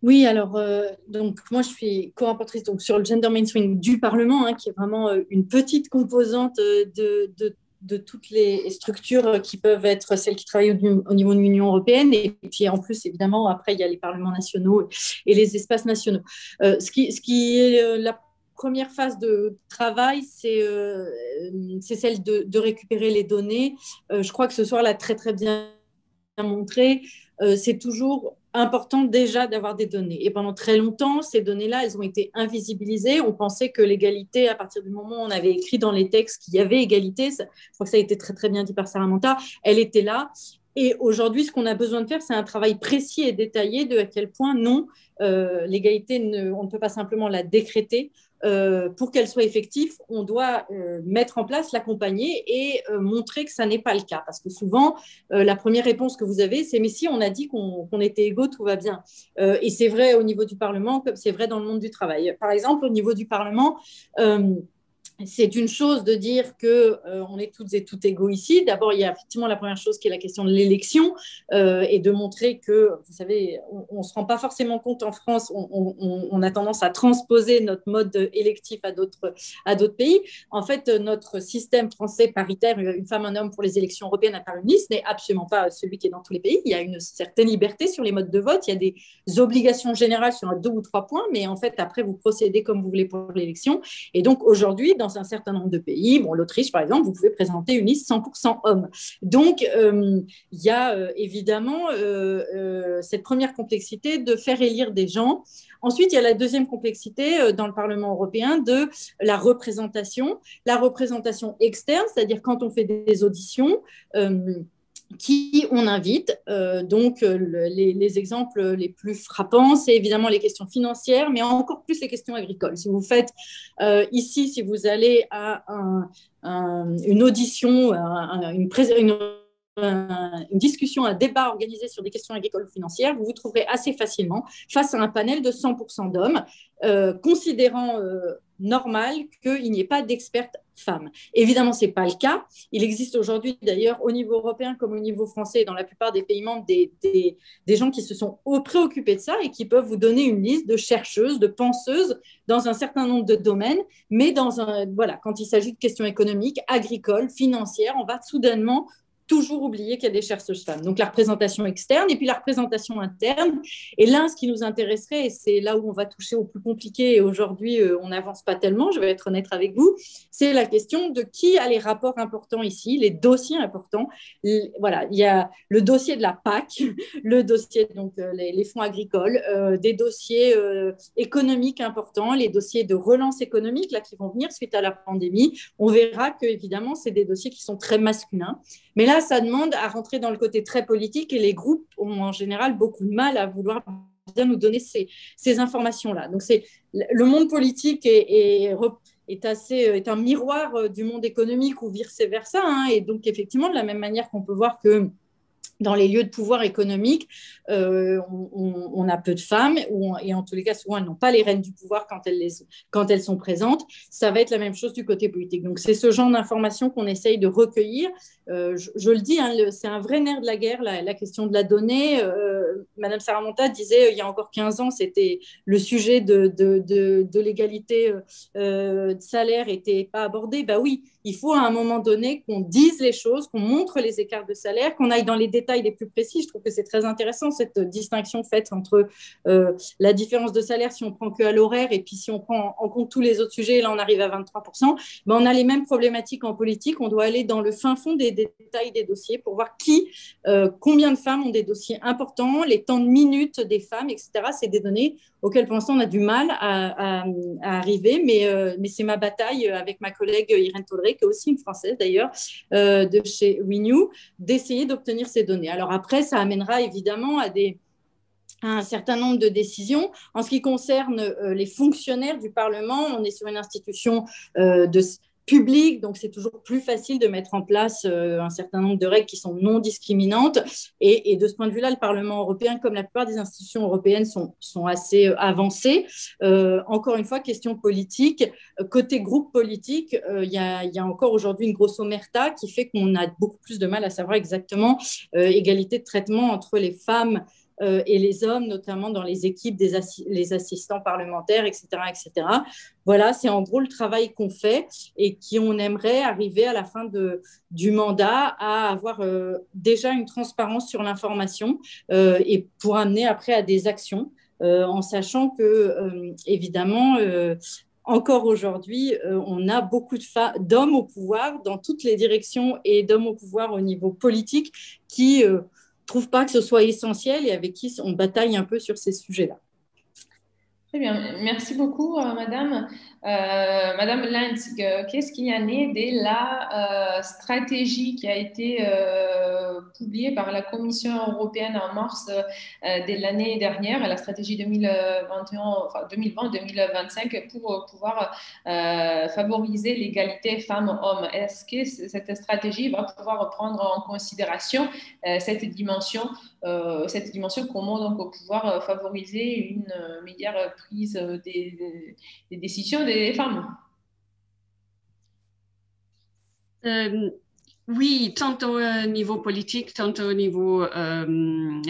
Oui, alors, donc, moi, je suis co-rapportrice sur le gender mainstream du Parlement, qui est vraiment une petite composante de toutes les structures qui peuvent être celles qui travaillent au niveau de l'Union européenne. Et puis, en plus, évidemment, après, il y a les parlements nationaux et les espaces nationaux. Ce qui est la première phase de travail, c'est celle de récupérer les données. Je crois que ce soir l'a très, très bien montré. C'est toujours important déjà d'avoir des données. Et pendant très longtemps, ces données-là, elles ont été invisibilisées. On pensait que l'égalité, à partir du moment où on avait écrit dans les textes qu'il y avait égalité, je crois que ça a été très, très bien dit par Sarah Manta, elle était là. Et aujourd'hui, ce qu'on a besoin de faire, c'est un travail précis et détaillé de à quel point, non, l'égalité, on ne peut pas simplement la décréter. Pour qu'elle soit effective, on doit mettre en place, l'accompagner et montrer que ça n'est pas le cas. Parce que souvent, la première réponse que vous avez, c'est « mais si, on a dit qu'on était égaux, tout va bien ». Et c'est vrai au niveau du Parlement, comme c'est vrai dans le monde du travail. Par exemple, au niveau du Parlement, c'est une chose de dire qu'on est toutes et toutes égaux ici. D'abord, il y a effectivement la première chose qui est la question de l'élection et de montrer que, vous savez, on ne se rend pas forcément compte en France, on a tendance à transposer notre mode électif à d'autres pays. En fait, notre système français paritaire, une femme, un homme pour les élections européennes à Paris-Nice, n'est absolument pas celui qui est dans tous les pays. Il y a une certaine liberté sur les modes de vote, il y a des obligations générales sur 2 ou 3 points, mais en fait, après, vous procédez comme vous voulez pour l'élection. Et donc, aujourd'hui, dans un certain nombre de pays, l'Autriche par exemple, vous pouvez présenter une liste 100% hommes. Donc, il y a évidemment cette première complexité de faire élire des gens. Ensuite, il y a la deuxième complexité dans le Parlement européen de la représentation externe, c'est-à-dire quand on fait des auditions, qui on invite. Donc, les exemples les plus frappants, c'est évidemment les questions financières, mais encore plus les questions agricoles. Si vous faites ici, si vous allez à une audition, une discussion, un débat organisé sur des questions agricoles ou financières, vous vous trouverez assez facilement face à un panel de 100% d'hommes, considérant normal qu'il n'y ait pas d'expertes femmes. Évidemment, ce n'est pas le cas. Il existe aujourd'hui, d'ailleurs, au niveau européen comme au niveau français, et dans la plupart des pays membres, des gens qui se sont préoccupés de ça et qui peuvent vous donner une liste de chercheuses, de penseuses dans un certain nombre de domaines, mais quand il s'agit de questions économiques, agricoles, financières, on va soudainement toujours oublier qu'il y a des chercheuses femmes. Donc, la représentation externe et puis la représentation interne. Et là, ce qui nous intéresserait, et c'est là où on va toucher au plus compliqué, et aujourd'hui, on n'avance pas tellement, je vais être honnête avec vous, c'est la question de qui a les rapports importants ici, les dossiers importants. Voilà, il y a le dossier de la PAC, le dossier, donc les fonds agricoles, des dossiers économiques importants, les dossiers de relance économique là, qui vont venir suite à la pandémie. On verra que, évidemment, c'est des dossiers qui sont très masculins. Mais là, ça demande à rentrer dans le côté très politique et les groupes ont en général beaucoup de mal à vouloir bien nous donner ces informations-là. Donc, le monde politique est un miroir du monde économique ou vice-versa. Et donc, effectivement, de la même manière qu'on peut voir que dans les lieux de pouvoir économique, on a peu de femmes, et en tous les cas, souvent, elles n'ont pas les rênes du pouvoir quand elles sont présentes. Ça va être la même chose du côté politique. Donc, c'est ce genre d'informations qu'on essaye de recueillir. Je le dis, c'est un vrai nerf de la guerre, la question de la donnée. Madame Sarah Manta disait, il y a encore 15 ans, c'était le sujet de l'égalité de salaire n'était pas abordé. Oui, il faut à un moment donné qu'on dise les choses, qu'on montre les écarts de salaire, qu'on aille dans les détails détails les plus précis, je trouve que c'est très intéressant cette distinction faite entre la différence de salaire si on prend que à l'horaire et puis si on prend en compte tous les autres sujets, là on arrive à 23%. Ben, on a les mêmes problématiques en politique. On doit aller dans le fin fond des détails des dossiers pour voir combien de femmes ont des dossiers importants, les temps de minutes des femmes, etc. C'est des données auxquelles pour l'instant on a du mal à arriver, mais c'est ma bataille avec ma collègue Irène Tolleré, qui est aussi une Française d'ailleurs, de chez Renew, d'essayer d'obtenir ces données. Alors après, ça amènera évidemment à un certain nombre de décisions. En ce qui concerne les fonctionnaires du Parlement, on est sur une institution publique, donc c'est toujours plus facile de mettre en place un certain nombre de règles qui sont non discriminantes. Et de ce point de vue-là, le Parlement européen, comme la plupart des institutions européennes, sont assez avancées. Encore une fois, question politique. Côté groupe politique, il y a encore aujourd'hui une grosse omerta qui fait qu'on a beaucoup plus de mal à savoir exactement égalité de traitement entre les femmes et les hommes, notamment dans les équipes les assistants parlementaires, etc., etc. Voilà, c'est en gros le travail qu'on fait et on aimerait arriver à la fin du mandat à avoir déjà une transparence sur l'information et pour amener après à des actions, en sachant que, évidemment, encore aujourd'hui, on a beaucoup d'hommes au pouvoir dans toutes les directions et d'hommes au pouvoir au niveau politique qui trouvent pas que ce soit essentiel et avec qui on bataille un peu sur ces sujets-là. Très bien, merci beaucoup, Madame. Madame Lentz, qu'est-ce qu'il y en est de la stratégie qui a été publiée par la Commission européenne en mars de l'année dernière, la stratégie 2020-2025 pour pouvoir favoriser l'égalité femmes-hommes? Est-ce que cette stratégie va pouvoir prendre en considération cette dimension, comment donc pouvoir favoriser une meilleure prise des décisions des femmes? Oui, tant au niveau politique, tant au niveau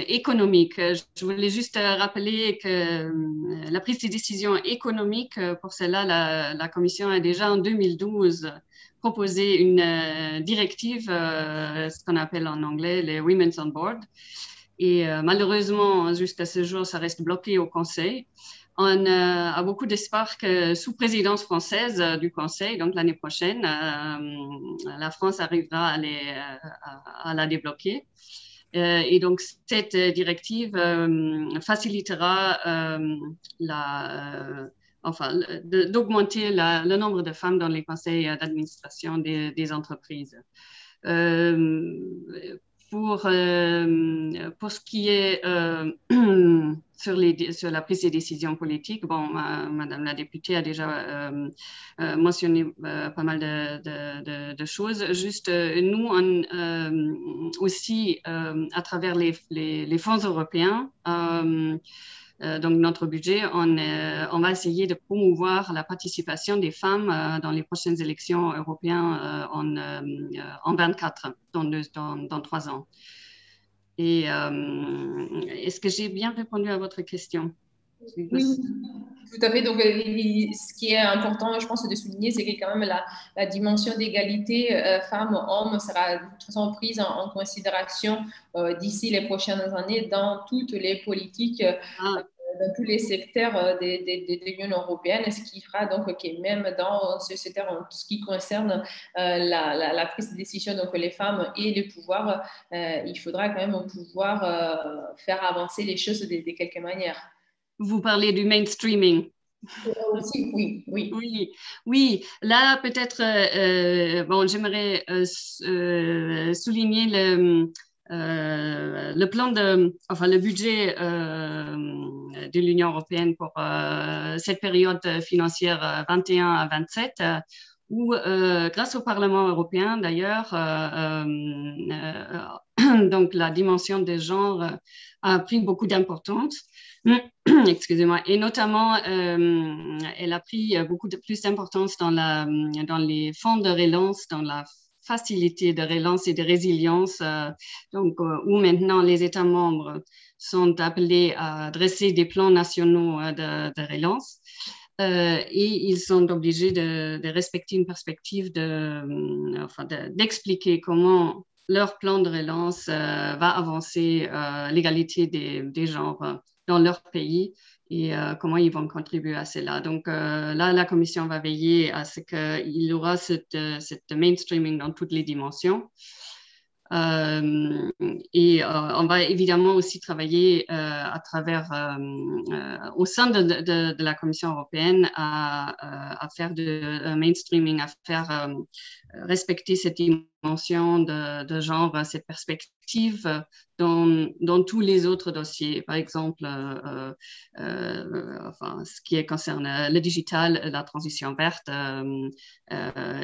économique. Je voulais juste rappeler que la prise de décision économique, pour cela, la Commission a déjà en 2012 proposé une directive, ce qu'on appelle en anglais les Women's on Board. Et malheureusement, jusqu'à ce jour, ça reste bloqué au Conseil. On a beaucoup d'espoir que sous présidence française du Conseil, donc l'année prochaine, la France arrivera à la débloquer. Et donc, cette directive facilitera d'augmenter le nombre de femmes dans les conseils d'administration des entreprises. Pour ce qui est sur la prise de décision politique, bon, Madame la députée a déjà mentionné pas mal de choses. Juste, nous, aussi, à travers les fonds européens, donc notre budget, on va essayer de promouvoir la participation des femmes dans les prochaines élections européennes en 24, dans 3 ans. Et est-ce que j'ai bien répondu à votre question? Oui, tout à fait. Donc, ce qui est important, je pense, de souligner, c'est que quand même la dimension d'égalité femmes-hommes sera de toute façon prise en considération d'ici les prochaines années dans toutes les politiques, dans tous les secteurs de l'Union européenne, ce qui fera donc que même dans ce secteur, en tout ce qui concerne la prise de décision, donc les femmes et le pouvoir, il faudra quand même pouvoir faire avancer les choses de quelque manière. Vous parlez du mainstreaming. Aussi, Oui. Là, peut-être, j'aimerais souligner le plan le budget de l'Union européenne pour cette période financière 21 à 27, où, grâce au Parlement européen, d'ailleurs, donc la dimension des genres a pris beaucoup d'importance. Excusez-moi. Et notamment, elle a pris beaucoup plus d'importance dans les fonds de relance, dans la facilité de relance et de résilience, où maintenant les États membres sont appelés à dresser des plans nationaux de relance. Et ils sont obligés de respecter une perspective d'expliquer comment leur plan de relance va avancer l'égalité des genres dans leur pays et comment ils vont contribuer à cela. Donc là, la Commission va veiller à ce qu'il y aura cette mainstreaming dans toutes les dimensions. On va évidemment aussi travailler à travers, au sein de la Commission européenne à faire de mainstreaming, à faire respecter cette dimension de genre, cette perspective dans tous les autres dossiers. Par exemple, enfin, ce qui concerne le digital, la transition verte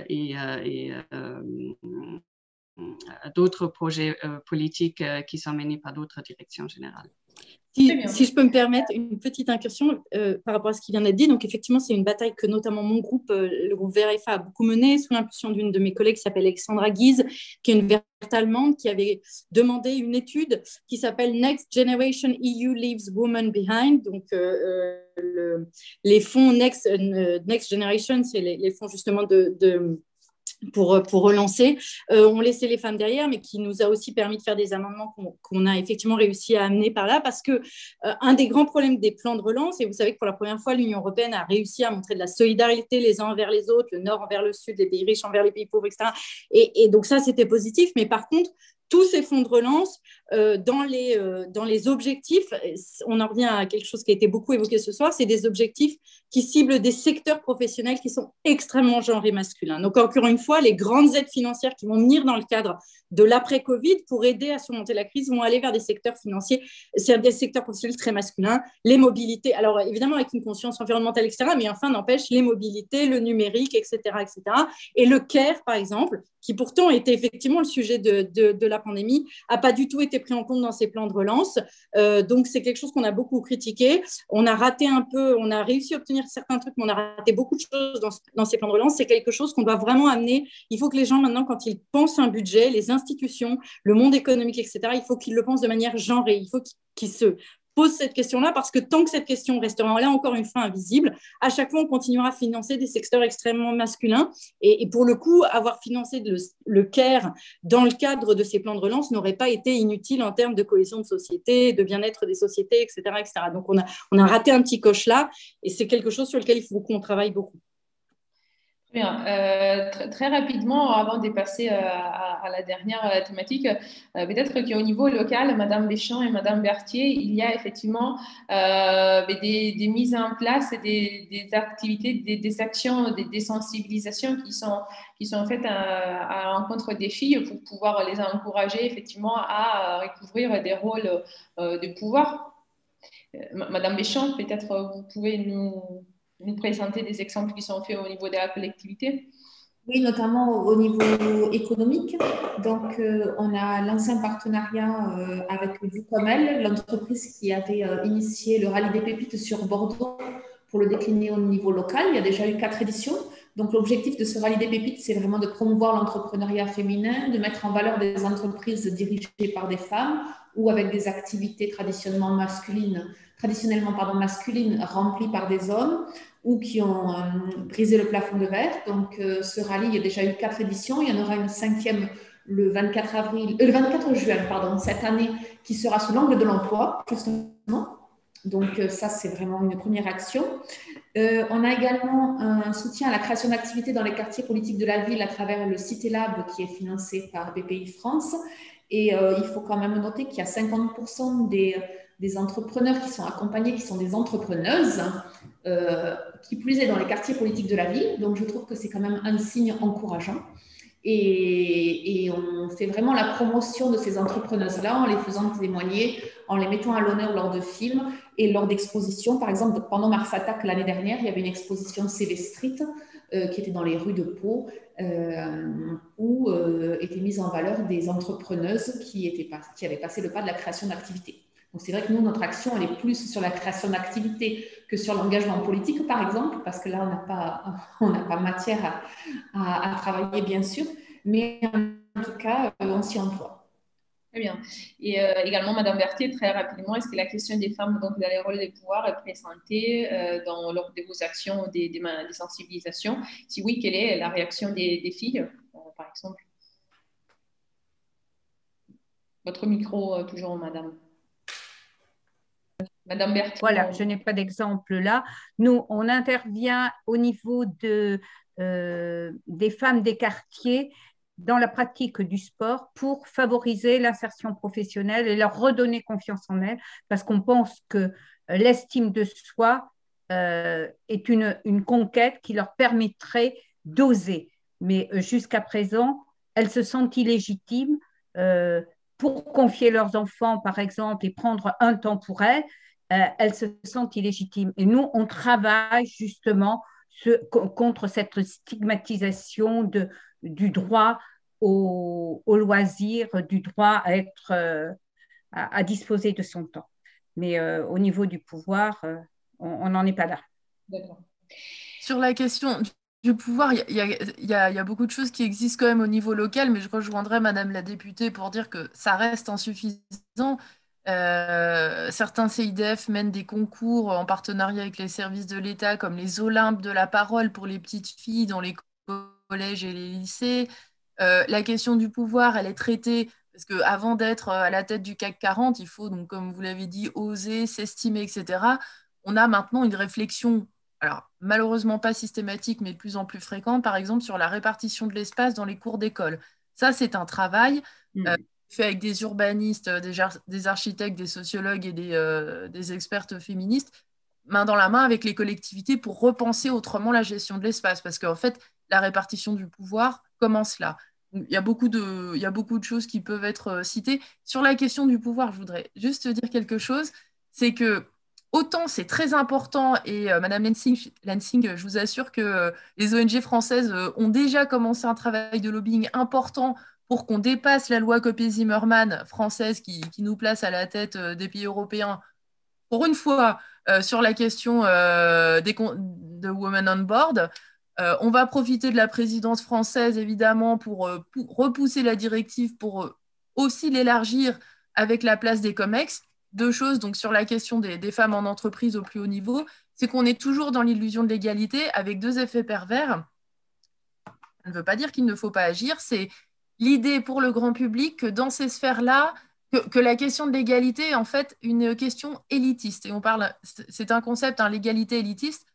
et d'autres projets politiques qui sont menés par d'autres directions générales. Si je peux me permettre une petite incursion par rapport à ce qui vient d'être dit, donc effectivement, c'est une bataille que notamment mon groupe, le groupe VRFA, a beaucoup menée sous l'impulsion d'une de mes collègues qui s'appelle Alexandra Guise, qui est une verte allemande qui avait demandé une étude qui s'appelle Next Generation EU Leaves Women Behind. Donc, les fonds Next Generation, c'est les fonds justement pour relancer, ont laissé les femmes derrière, mais qui nous a aussi permis de faire des amendements qu'on a effectivement réussi à amener par là, parce que un des grands problèmes des plans de relance, et vous savez que pour la première fois, l'Union européenne a réussi à montrer de la solidarité les uns envers les autres, le Nord envers le Sud, les pays riches envers les pays pauvres, etc. Et donc ça, c'était positif, mais par contre, tous ces fonds de relance, dans les objectifs, on en revient à quelque chose qui a été beaucoup évoqué ce soir, c'est des objectifs qui ciblent des secteurs professionnels qui sont extrêmement genrés masculins. Donc, encore une fois, les grandes aides financières qui vont venir dans le cadre de l'après-Covid pour aider à surmonter la crise vont aller vers des secteurs financiers, c'est des secteurs professionnels très masculins, les mobilités, alors évidemment avec une conscience environnementale, etc., mais enfin, n'empêche, les mobilités, le numérique, etc., etc. Et le CARE, par exemple, qui pourtant était effectivement le sujet de la pandémie, n'a pas du tout été pris en compte dans ces plans de relance. Donc, c'est quelque chose qu'on a beaucoup critiqué. On a raté un peu, on a réussi à obtenir certains trucs, mais on a raté beaucoup de choses dans ces plans de relance. C'est quelque chose qu'on doit vraiment amener. Il faut que les gens, maintenant, quand ils pensent un budget, les institutions, le monde économique, etc., il faut qu'ils le pensent de manière genrée. Il faut qu'ils se pose cette question-là, parce que tant que cette question restera là, encore une fois, invisible, à chaque fois, on continuera à financer des secteurs extrêmement masculins. Et pour le coup, avoir financé le CARE dans le cadre de ces plans de relance n'aurait pas été inutile en termes de cohésion de société, de bien-être des sociétés, etc., etc. Donc, on a raté un petit coche là, et c'est quelque chose sur lequel il faut qu'on travaille beaucoup. Bien. Très rapidement, avant de passer à la dernière thématique, peut-être qu'au niveau local, Madame Béchamp et Madame Berthier, il y a effectivement des mises en place, des activités, des actions, des sensibilisations qui sont faites à l'encontre des filles pour pouvoir les encourager effectivement à recouvrir des rôles de pouvoir. Madame Béchamp, peut-être vous pouvez nous présenter des exemples qui sont faits au niveau de la collectivité? Oui, notamment au niveau économique. Donc, on a lancé un partenariat avec Vucomel, l'entreprise qui avait initié le rallye des pépites sur Bordeaux pour le décliner au niveau local. Il y a déjà eu 4 éditions. Donc, l'objectif de ce rallye des pépites, c'est vraiment de promouvoir l'entrepreneuriat féminin, de mettre en valeur des entreprises dirigées par des femmes ou avec des activités traditionnellement masculines remplies par des hommes, ou qui ont brisé le plafond de verre. Donc, ce rallye, il y a déjà eu 4 éditions. Il y en aura une 5e le 24 juin cette année, qui sera sous l'angle de l'emploi, justement. Donc, ça, c'est vraiment une première action. On a également un soutien à la création d'activités dans les quartiers politiques de la ville à travers le Cité Lab, qui est financé par BPI France. Et il faut quand même noter qu'il y a 50% des entrepreneurs qui sont accompagnés, qui sont des entrepreneuses, qui plus est dans les quartiers politiques de la ville. Donc, je trouve que c'est quand même un signe encourageant. Et on fait vraiment la promotion de ces entrepreneuses-là en les faisant témoigner, en les mettant à l'honneur lors de films et lors d'expositions. Par exemple, pendant Mars Attack l'année dernière, il y avait une exposition CV Street qui était dans les rues de Pau, où étaient mises en valeur des entrepreneuses qui avaient passé le pas de la création d'activités. Donc, c'est vrai que nous, notre action, elle est plus sur la création d'activités que sur l'engagement politique, par exemple, parce que là, on n'a pas matière à travailler, bien sûr, mais en tout cas, on s'y emploie. Très bien. Et également, Madame Berthier, très rapidement, est-ce que la question des femmes donc, dans les rôles de pouvoir est présentée lors de vos actions, des sensibilisations? Si oui, quelle est la réaction des filles, par exemple? Votre micro, toujours, madame. Madame Berthiaud. Voilà, je n'ai pas d'exemple là. Nous, on intervient au niveau des femmes des quartiers dans la pratique du sport pour favoriser l'insertion professionnelle et leur redonner confiance en elles, parce qu'on pense que l'estime de soi est une conquête qui leur permettrait d'oser. Mais jusqu'à présent, elles se sentent illégitimes pour confier leurs enfants, par exemple, et prendre un temps pour elles. Elles se sentent illégitimes. Et nous, on travaille justement contre cette stigmatisation du droit au loisir, du droit à être à disposer de son temps. Mais au niveau du pouvoir, on n'en est pas là. D'accord. Sur la question du pouvoir, il y a beaucoup de choses qui existent quand même au niveau local, mais je rejoindrai Madame la députée pour dire que ça reste insuffisant. Certains CIDF mènent des concours en partenariat avec les services de l'État, comme les Olympes de la parole pour les petites filles dans les collèges et les lycées. La question du pouvoir, elle est traitée parce qu'avant d'être à la tête du CAC 40, il faut, donc, comme vous l'avez dit, oser, s'estimer, etc. On a maintenant une réflexion, alors malheureusement pas systématique, mais de plus en plus fréquente, par exemple sur la répartition de l'espace dans les cours d'école. Ça, c'est un travail fait avec des urbanistes, des architectes, des sociologues et des expertes féministes, main dans la main avec les collectivités pour repenser autrement la gestion de l'espace, parce qu'en fait, la répartition du pouvoir commence là. Il y a beaucoup de choses qui peuvent être citées. Sur la question du pouvoir, je voudrais juste dire quelque chose, c'est que autant c'est très important, et Madame Lansing, je vous assure que les ONG françaises ont déjà commencé un travail de lobbying important pour qu'on dépasse la loi Copé-Zimmermann française qui nous place à la tête des pays européens, pour une fois, sur la question de Women on Board. On va profiter de la présidence française, évidemment, pour repousser la directive, pour aussi l'élargir avec la place des COMEX. Deux choses, donc sur la question des femmes en entreprise au plus haut niveau, c'est qu'on est toujours dans l'illusion de l'égalité avec deux effets pervers. Ça ne veut pas dire qu'il ne faut pas agir, c'est l'idée pour le grand public que dans ces sphères-là, que la question de l'égalité est en fait une question élitiste. Et on parle, c'est un concept, l'égalité élitiste.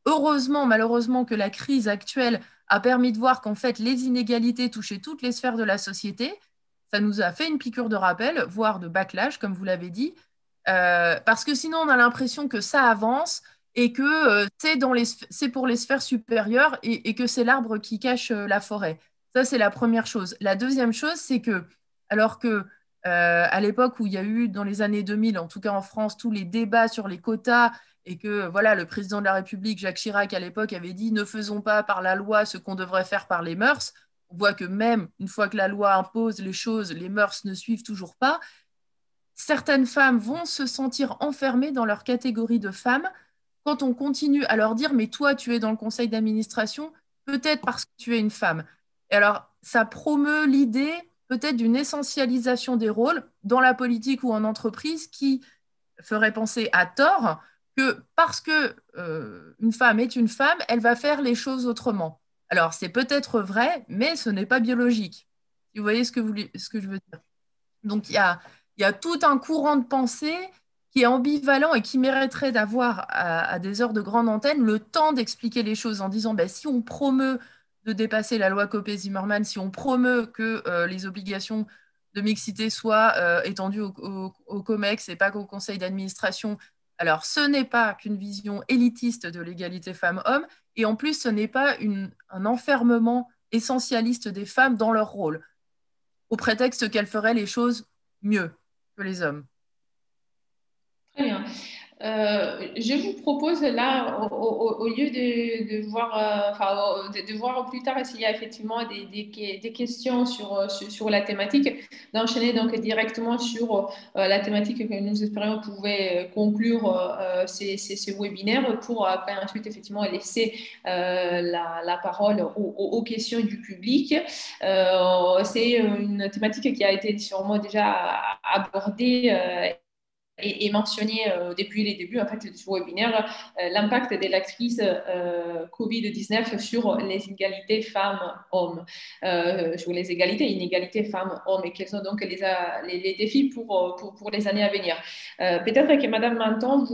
Heureusement, malheureusement, que la crise actuelle a permis de voir qu'en fait, les inégalités touchaient toutes les sphères de la société. Ça nous a fait une piqûre de rappel, voire de backlash, comme vous l'avez dit, parce que sinon, on a l'impression que ça avance et que c'est pour les sphères supérieures et que c'est l'arbre qui cache la forêt. Ça, c'est la première chose. La deuxième chose, c'est que, alors que à l'époque où il y a eu, dans les années 2000, en tout cas en France, tous les débats sur les quotas, et que voilà, le président de la République, Jacques Chirac, à l'époque, avait dit « Ne faisons pas par la loi ce qu'on devrait faire par les mœurs », on voit que même une fois que la loi impose les choses, les mœurs ne suivent toujours pas. Certaines femmes vont se sentir enfermées dans leur catégorie de femmes quand on continue à leur dire « Mais toi, tu es dans le conseil d'administration, peut-être parce que tu es une femme ». Et alors, ça promeut l'idée peut-être d'une essentialisation des rôles dans la politique ou en entreprise qui ferait penser à tort que parce que une femme est une femme, elle va faire les choses autrement. Alors, c'est peut-être vrai, mais ce n'est pas biologique. Vous voyez ce que je veux dire. Donc, il y a tout un courant de pensée qui est ambivalent et qui mériterait d'avoir à des heures de grande antenne le temps d'expliquer les choses en disant si on promeut de dépasser la loi Copé-Zimmermann, si on promeut que les obligations de mixité soient étendues au COMEX et pas qu'au conseil d'administration, alors ce n'est pas qu'une vision élitiste de l'égalité femmes-hommes, et en plus ce n'est pas un enfermement essentialiste des femmes dans leur rôle, au prétexte qu'elles feraient les choses mieux que les hommes. Très bien. Je vous propose là, au lieu de voir plus tard s'il y a effectivement des questions sur la thématique, d'enchaîner donc directement sur la thématique que nous espérions pouvait conclure ces webinaires pour après ensuite effectivement laisser la parole aux questions du public. C'est une thématique qui a été sûrement déjà abordée et mentionné depuis les débuts en fait, du webinaire l'impact de la crise Covid-19 sur les inégalités femmes-hommes, sur les égalités et inégalités femmes-hommes et quels sont donc les défis pour les années à venir. Peut-être que Madame Menton,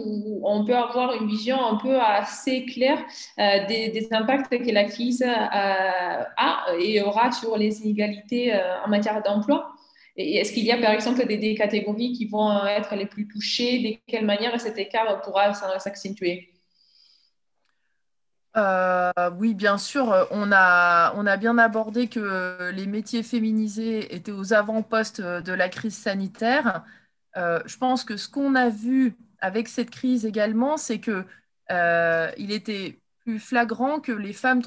on peut avoir une vision un peu assez claire des impacts que la crise a et aura sur les inégalités en matière d'emploi. Et est-ce qu'il y a, par exemple, des catégories qui vont être les plus touchées? De quelle manière cet écart pourra s'accentuer? Oui, bien sûr, on a bien abordé que les métiers féminisés étaient aux avant-postes de la crise sanitaire. Je pense que ce qu'on a vu avec cette crise également, c'est que il était plus flagrant que les femmes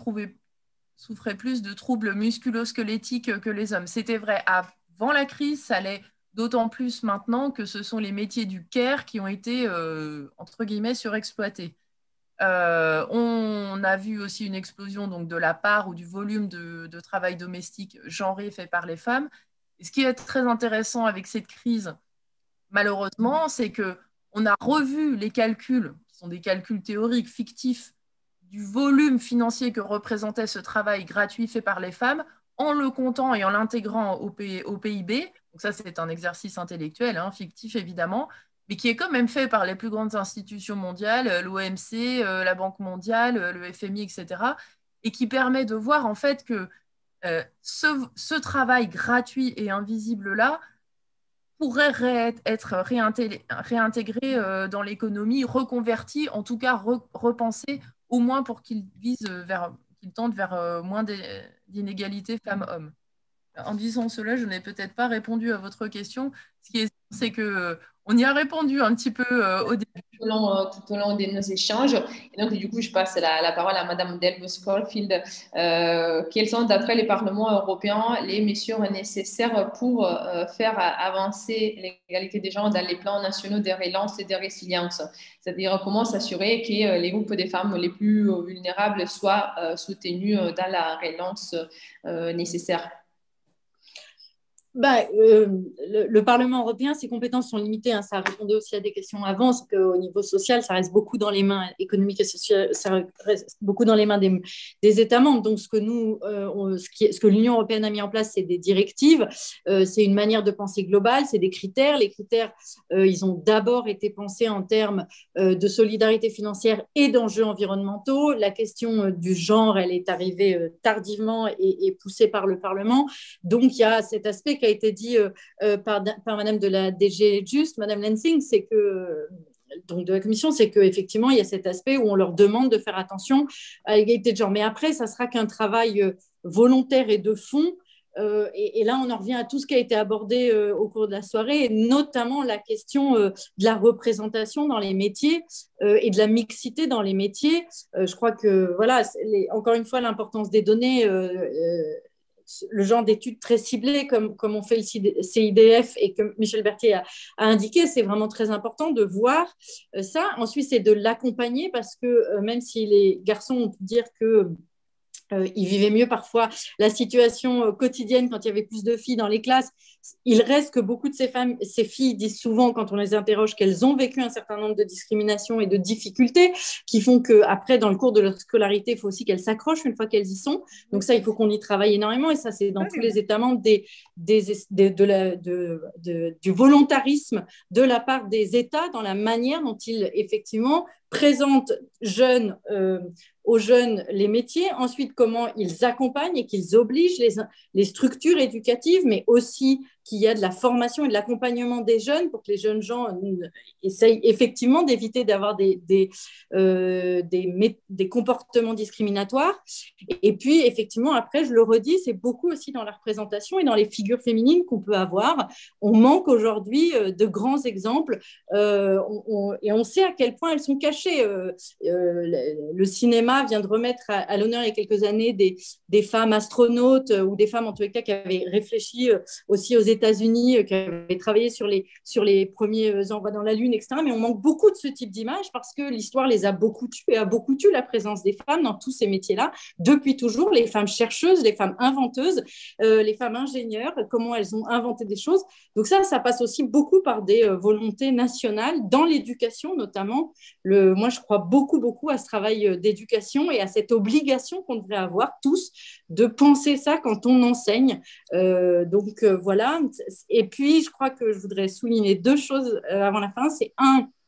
souffraient plus de troubles musculo-squelettiques que les hommes. C'était vrai avant la crise, ça l'est d'autant plus maintenant que ce sont les métiers du care qui ont été, entre guillemets, surexploités. On a vu aussi une explosion donc, de la part ou du volume de travail domestique genré fait par les femmes. Et ce qui est très intéressant avec cette crise, malheureusement, c'est qu'on a revu les calculs, qui sont des calculs théoriques fictifs, du volume financier que représentait ce travail gratuit fait par les femmes, en le comptant et en l'intégrant au PIB. Donc ça, c'est un exercice intellectuel, hein, fictif évidemment, mais qui est quand même fait par les plus grandes institutions mondiales, l'OMC, la Banque mondiale, le FMI, etc., et qui permet de voir en fait que ce travail gratuit et invisible-là pourrait être réintégré dans l'économie, reconverti, en tout cas repensé, au moins pour qu'il tende vers moins d'inégalités femmes-hommes. En disant cela, je n'ai peut-être pas répondu à votre question. Ce qui est sûr, c'est qu'on y a répondu un petit peu au début. Tout au long de nos échanges. Et donc, du coup, je passe la parole à Madame Delbos-Corfield. Quelles sont, d'après le Parlement européen, les mesures nécessaires pour faire avancer l'égalité des genres dans les plans nationaux de relance et de résilience? C'est-à-dire, comment s'assurer que les groupes de femmes les plus vulnérables soient soutenus dans la relance nécessaire? Le Parlement européen, ses compétences sont limitées. Hein, ça répondait aussi à des questions avant, c'est qu'au niveau social, ça reste beaucoup dans les mains économiques et sociales, ça reste beaucoup dans les mains des États membres. Donc, ce que l'Union européenne a mis en place, c'est des directives, c'est une manière de penser globale, c'est des critères. Les critères, ils ont d'abord été pensés en termes de solidarité financière et d'enjeux environnementaux. La question du genre, elle est arrivée tardivement et poussée par le Parlement. Donc, il y a cet aspect qui a été dit par Madame de la DG Just, Madame Lansing, c'est que donc de la Commission, c'est qu'effectivement, il y a cet aspect où on leur demande de faire attention à l'égalité de genre. Mais après, ça sera qu'un travail volontaire et de fond. Et là, on en revient à tout ce qui a été abordé au cours de la soirée, et notamment la question de la représentation dans les métiers et de la mixité dans les métiers. Je crois que, voilà, encore une fois, l'importance des données, le genre d'études très ciblées comme on fait le CIDF et que Michel Berthier a indiqué, c'est vraiment très important de voir ça. Ensuite, c'est de l'accompagner parce que même si les garçons ont pu dire que ils vivaient mieux parfois la situation quotidienne quand il y avait plus de filles dans les classes. Il reste que beaucoup de ces filles disent souvent, quand on les interroge, qu'elles ont vécu un certain nombre de discriminations et de difficultés qui font qu'après, dans le cours de leur scolarité, il faut aussi qu'elles s'accrochent une fois qu'elles y sont. Donc ça, il faut qu'on y travaille énormément et ça, c'est dans tous les États membres du volontarisme de la part des États dans la manière dont ils, effectivement, présentent aux jeunes les métiers, ensuite comment ils accompagnent et qu'ils obligent les structures éducatives, mais aussi qu'il y a de la formation et de l'accompagnement des jeunes pour que les jeunes gens essayent effectivement d'éviter d'avoir des comportements discriminatoires. Et puis, effectivement, après, je le redis, c'est beaucoup aussi dans la représentation et dans les figures féminines qu'on peut avoir. On manque aujourd'hui de grands exemples et on sait à quel point elles sont cachées. Le cinéma vient de remettre à l'honneur il y a quelques années des femmes astronautes ou des femmes en tous les cas qui avaient réfléchi aussi aux États-Unis qui avaient travaillé sur les premiers envois dans la Lune, etc. Mais on manque beaucoup de ce type d'images parce que l'histoire les a beaucoup tues et a beaucoup tué la présence des femmes dans tous ces métiers-là. Depuis toujours, les femmes chercheuses, les femmes inventeuses, les femmes ingénieures, comment elles ont inventé des choses. Donc ça passe aussi beaucoup par des volontés nationales dans l'éducation notamment. Moi, je crois beaucoup à ce travail d'éducation et à cette obligation qu'on devrait avoir tous de penser ça quand on enseigne. Voilà. Et puis, je crois que je voudrais souligner 2 choses avant la fin. C'est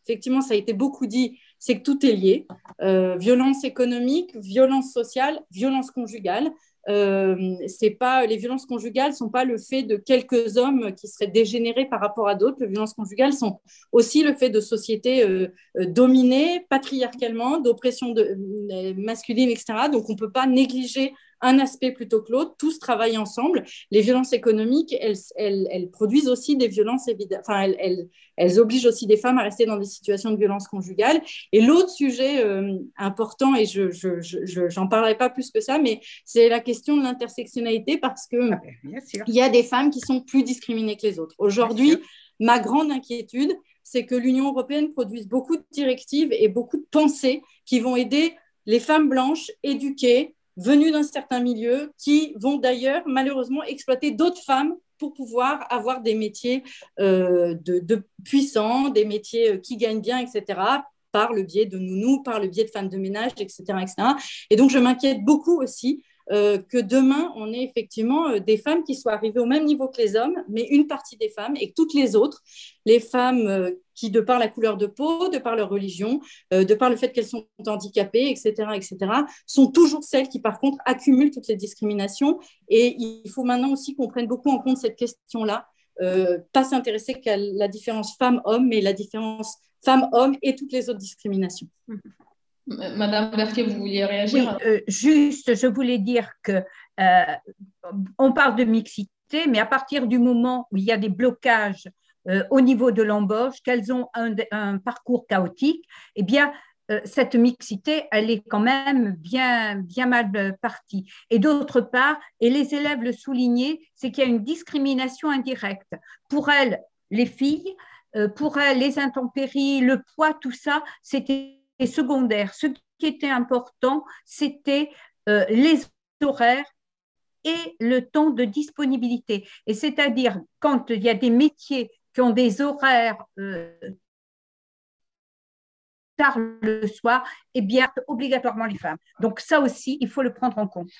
effectivement, ça a été beaucoup dit, c'est que tout est lié. Violence économique, violence sociale, violence conjugale. Les violences conjugales ne sont pas le fait de quelques hommes qui seraient dégénérés par rapport à d'autres. Les violences conjugales sont aussi le fait de sociétés dominées patriarcalement, d'oppression masculine, etc. Donc, on ne peut pas négliger un aspect plutôt que l'autre. Tous travaillent ensemble. Les violences économiques, elles produisent aussi des violences évidentes. Enfin, elles obligent aussi des femmes à rester dans des situations de violence conjugale. Et l'autre sujet important, et je n'en parlerai pas plus que ça, mais c'est la question de l'intersectionnalité parce qu'il y a des femmes qui sont plus discriminées que les autres. Aujourd'hui, ma grande inquiétude, c'est que l'Union européenne produise beaucoup de directives et beaucoup de pensées qui vont aider les femmes blanches éduquées, venues d'un certain milieu, qui vont d'ailleurs malheureusement exploiter d'autres femmes pour pouvoir avoir des métiers de puissants, des métiers qui gagnent bien, etc., par le biais de nounous, par le biais de femmes de ménage, etc., etc. Et donc, je m'inquiète beaucoup aussi que demain, on ait effectivement des femmes qui soient arrivées au même niveau que les hommes, mais une partie des femmes et que toutes les autres, les femmes qui, de par la couleur de peau, de par leur religion, de par le fait qu'elles sont handicapées, etc., sont toujours celles qui, par contre, accumulent toutes les discriminations. Et il faut maintenant aussi qu'on prenne beaucoup en compte cette question-là, pas s'intéresser qu'à la différence femmes-hommes, mais la différence femmes-hommes et toutes les autres discriminations. Madame Berthier, vous vouliez réagir? Oui, juste, je voulais dire que on parle de mixité, mais à partir du moment où il y a des blocages au niveau de l'embauche, qu'elles ont un parcours chaotique, eh bien, cette mixité, elle est quand même bien mal partie. Et d'autre part, et les élèves le soulignaient, c'est qu'il y a une discrimination indirecte. Pour elles, les filles, pour elles, les intempéries, le poids, tout ça, c'était secondaire. Ce qui était important, c'était les horaires et le temps de disponibilité. Et c'est-à-dire, quand il y a des métiers qui ont des horaires tard le soir, eh bien, obligatoirement les femmes. Donc, ça aussi, il faut le prendre en compte.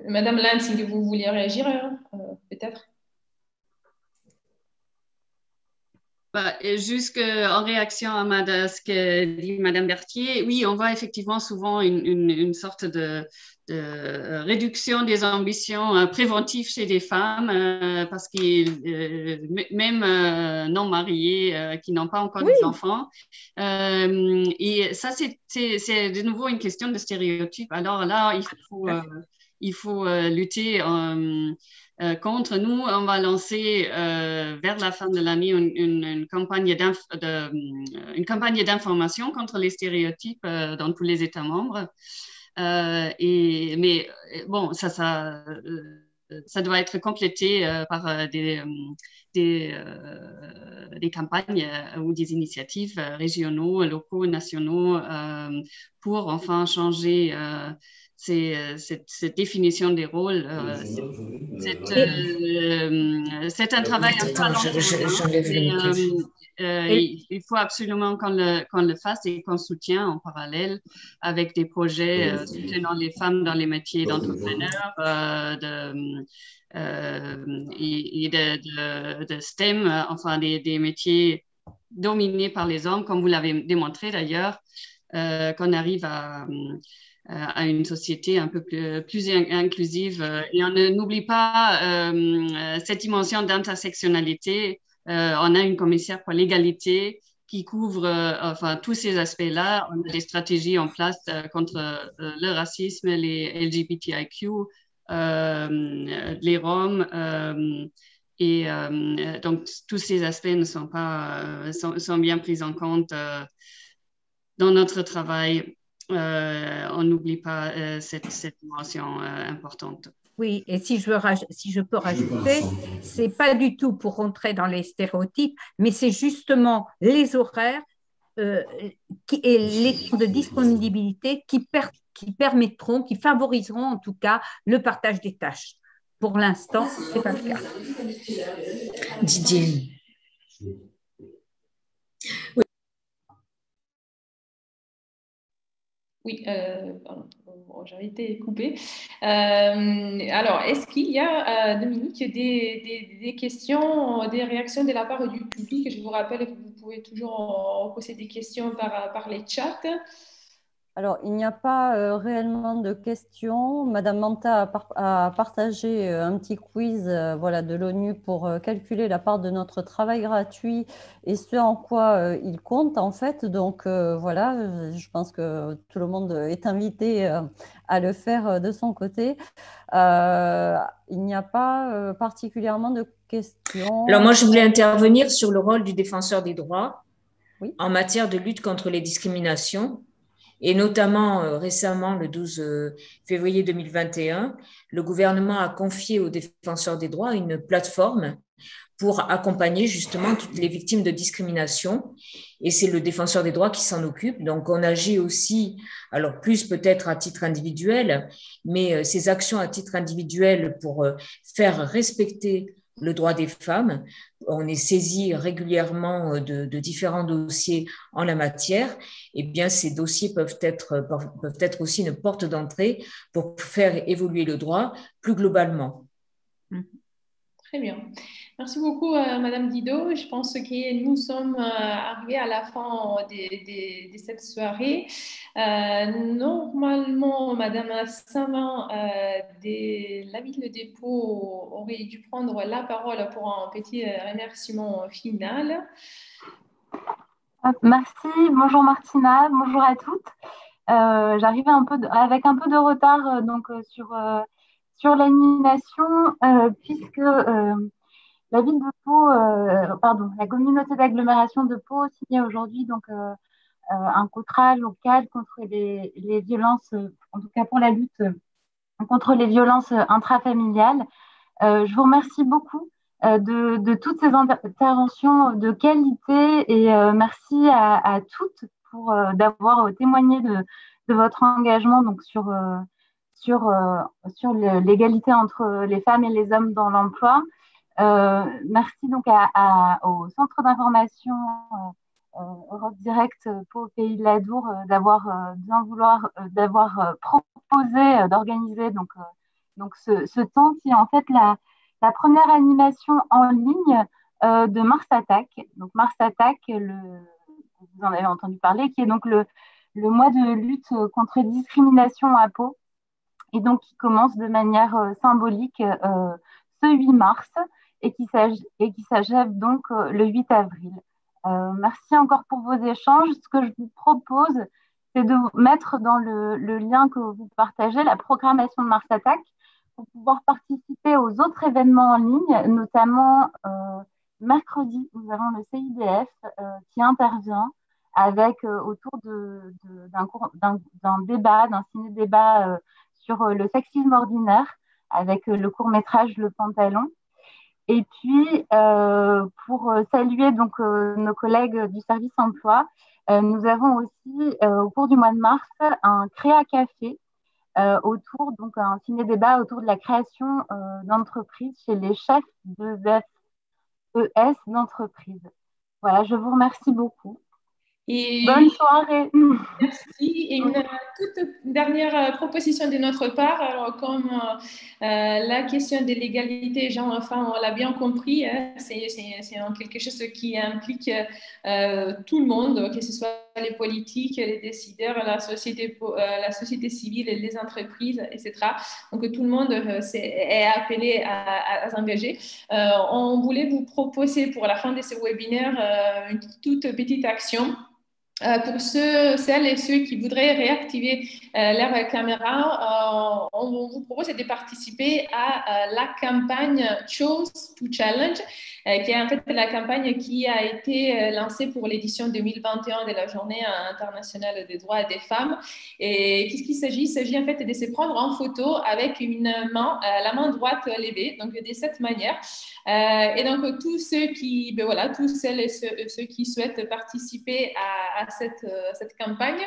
Madame Lantz, si vous vouliez réagir, peut-être? Juste en réaction à ce que dit Madame Berthier, oui, on voit effectivement souvent une sorte de réduction des ambitions préventives chez les femmes parce que même non mariées qui n'ont pas encore des enfants. Et ça, c'est de nouveau une question de stéréotype. Alors là, il faut lutter contre. Nous, on va lancer vers la fin de l'année une campagne d'information contre les stéréotypes dans tous les États membres. Mais bon, ça doit être complété par des campagnes ou des initiatives régionaux, locaux, nationaux pour enfin changer cette définition des rôles. C'est un travail un peu long. Il faut absolument qu'on le fasse et qu'on soutienne en parallèle avec des projets soutenant les femmes dans les métiers d'entrepreneurs et de STEM, enfin des métiers dominés par les hommes, comme vous l'avez démontré d'ailleurs, qu'on arrive à une société un peu plus inclusive. Et on n'oublie pas cette dimension d'intersectionnalité. On a une commissaire pour l'égalité qui couvre tous ces aspects-là. On a des stratégies en place contre le racisme, les LGBTIQ, les Roms. Et donc, tous ces aspects sont bien pris en compte dans notre travail. On n'oublie pas cette dimension importante. Oui, et si je peux rajouter, c'est pas du tout pour rentrer dans les stéréotypes, mais c'est justement les horaires et les temps de disponibilité qui permettront, qui favoriseront en tout cas le partage des tâches. Pour l'instant, ce n'est pas le cas. Didier. Oui, pardon, j'avais été coupée. Alors, est-ce qu'il y a, Dominique, des questions, des réactions de la part du public? Je vous rappelle que vous pouvez toujours poser des questions par les chats. Alors, il n'y a pas réellement de questions. Madame Manta a partagé un petit quiz voilà, de l'ONU pour calculer la part de notre travail gratuit et ce en quoi il compte en fait. Donc voilà, je pense que tout le monde est invité à le faire de son côté. Il n'y a pas particulièrement de questions. Alors moi, je voulais intervenir sur le rôle du défenseur des droits Oui. en matière de lutte contre les discriminations. Et notamment récemment, le 12 février 2021, le gouvernement a confié aux défenseurs des droits une plateforme pour accompagner justement toutes les victimes de discrimination. Et c'est le défenseur des droits qui s'en occupe. Donc, on agit aussi, alors plus peut-être à titre individuel, mais ces actions à titre individuel pour faire respecter le droit des femmes. On est saisi régulièrement de différents dossiers en la matière. Eh bien, ces dossiers peuvent être aussi une porte d'entrée pour faire évoluer le droit plus globalement. Très bien. Merci beaucoup, Madame Didot. Je pense que nous sommes arrivés à la fin de cette soirée. Normalement, Madame Savin de la ville de Pau aurait dû prendre la parole pour un petit remerciement final. Merci. Bonjour Martina. Bonjour à toutes. J'arrive avec un peu de retard sur l'animation puisque la ville de Pau, la communauté d'agglomération de Pau signait aujourd'hui un contrat local contre les violences, en tout cas pour la lutte contre les violences intrafamiliales. Je vous remercie beaucoup de toutes ces interventions de qualité et merci à toutes d'avoir témoigné de votre engagement donc sur l'égalité entre les femmes et les hommes dans l'emploi. Merci donc au Centre d'information Europe Direct Pau Pays de l'Adour d'avoir proposé d'organiser donc ce temps qui est en fait la première animation en ligne de Mars Attack. Donc Mars Attack, vous en avez entendu parler, qui est donc le mois de lutte contre les discriminations à Pau et donc qui commence de manière symbolique ce 8 mars et qui s'achève donc le 8 avril. Merci encore pour vos échanges. Ce que je vous propose, c'est de mettre dans le lien que vous partagez la programmation de Mars Attack pour pouvoir participer aux autres événements en ligne, notamment mercredi, nous avons le CIDF qui intervient avec autour d'un débat, d'un ciné-débat sur le sexisme ordinaire avec le court-métrage Le Pantalon. Et puis, pour saluer donc nos collègues du service emploi, nous avons aussi au cours du mois de mars un Créa Café autour, donc un ciné-débat autour de la création d'entreprises chez les chefs de FES d'entreprise. Voilà, je vous remercie beaucoup. Et bonne soirée. Merci. Et une toute dernière proposition de notre part. Alors, comme la question de l'égalité genre-femme, on l'a bien compris, hein, c'est quelque chose qui implique tout le monde, que ce soit les politiques, les décideurs, la société civile, les entreprises, etc. Donc, tout le monde est appelé à s'engager. On voulait vous proposer pour la fin de ce webinaire une toute petite action pour celles et ceux qui voudraient réactiver leur caméra, on vous propose de participer à la campagne Chose to Challenge, qui est en fait la campagne qui a été lancée pour l'édition 2021 de la Journée internationale des droits des femmes. Et qu'est-ce qu'il s'agit? Il s'agit en fait de se prendre en photo avec une main, la main droite levée, donc de cette manière. Et donc, tous ceux qui, tous celles et ceux qui souhaitent participer à cette campagne,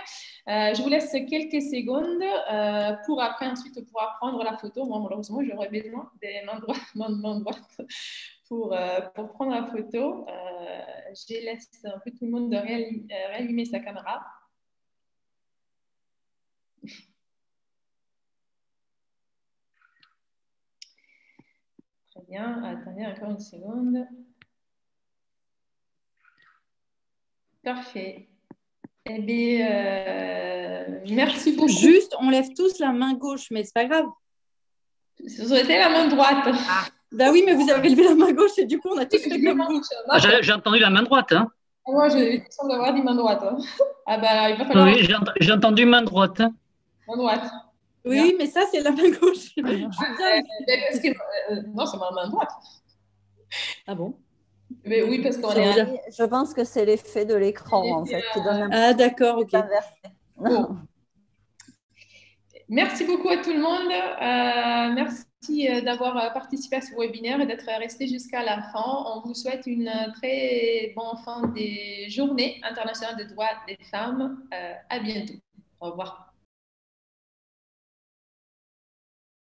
je vous laisse quelques secondes pour après ensuite pouvoir prendre la photo. Moi, malheureusement, j'aurais besoin des mains droites pour prendre la photo. Je laisse un peu tout le monde réallumer sa caméra. Très bien, attendez encore une seconde. Parfait. Eh bien, merci beaucoup. Juste, on lève tous la main gauche, mais c'est pas grave. Vous avez la main droite. Ah. Bah oui, mais vous avez levé la main gauche et du coup, on a tous fait comme vous. J'ai entendu la main droite. Hein. Moi, il semble avoir dit main droite. Hein. Ah bah, il va falloir... Oui, j'ai entendu main droite. Hein. Main droite. Oui, bien. Mais ça, c'est la main gauche. Non, c'est ma main droite. Ah bon? Mais oui, parce qu'on Je pense que c'est l'effet de l'écran, en fait, qui donne Ah, d'accord, ok. Bon. Merci beaucoup à tout le monde. Merci d'avoir participé à ce webinaire et d'être resté jusqu'à la fin. On vous souhaite une très bonne fin des Journées internationales des droits des femmes. À bientôt. Au revoir.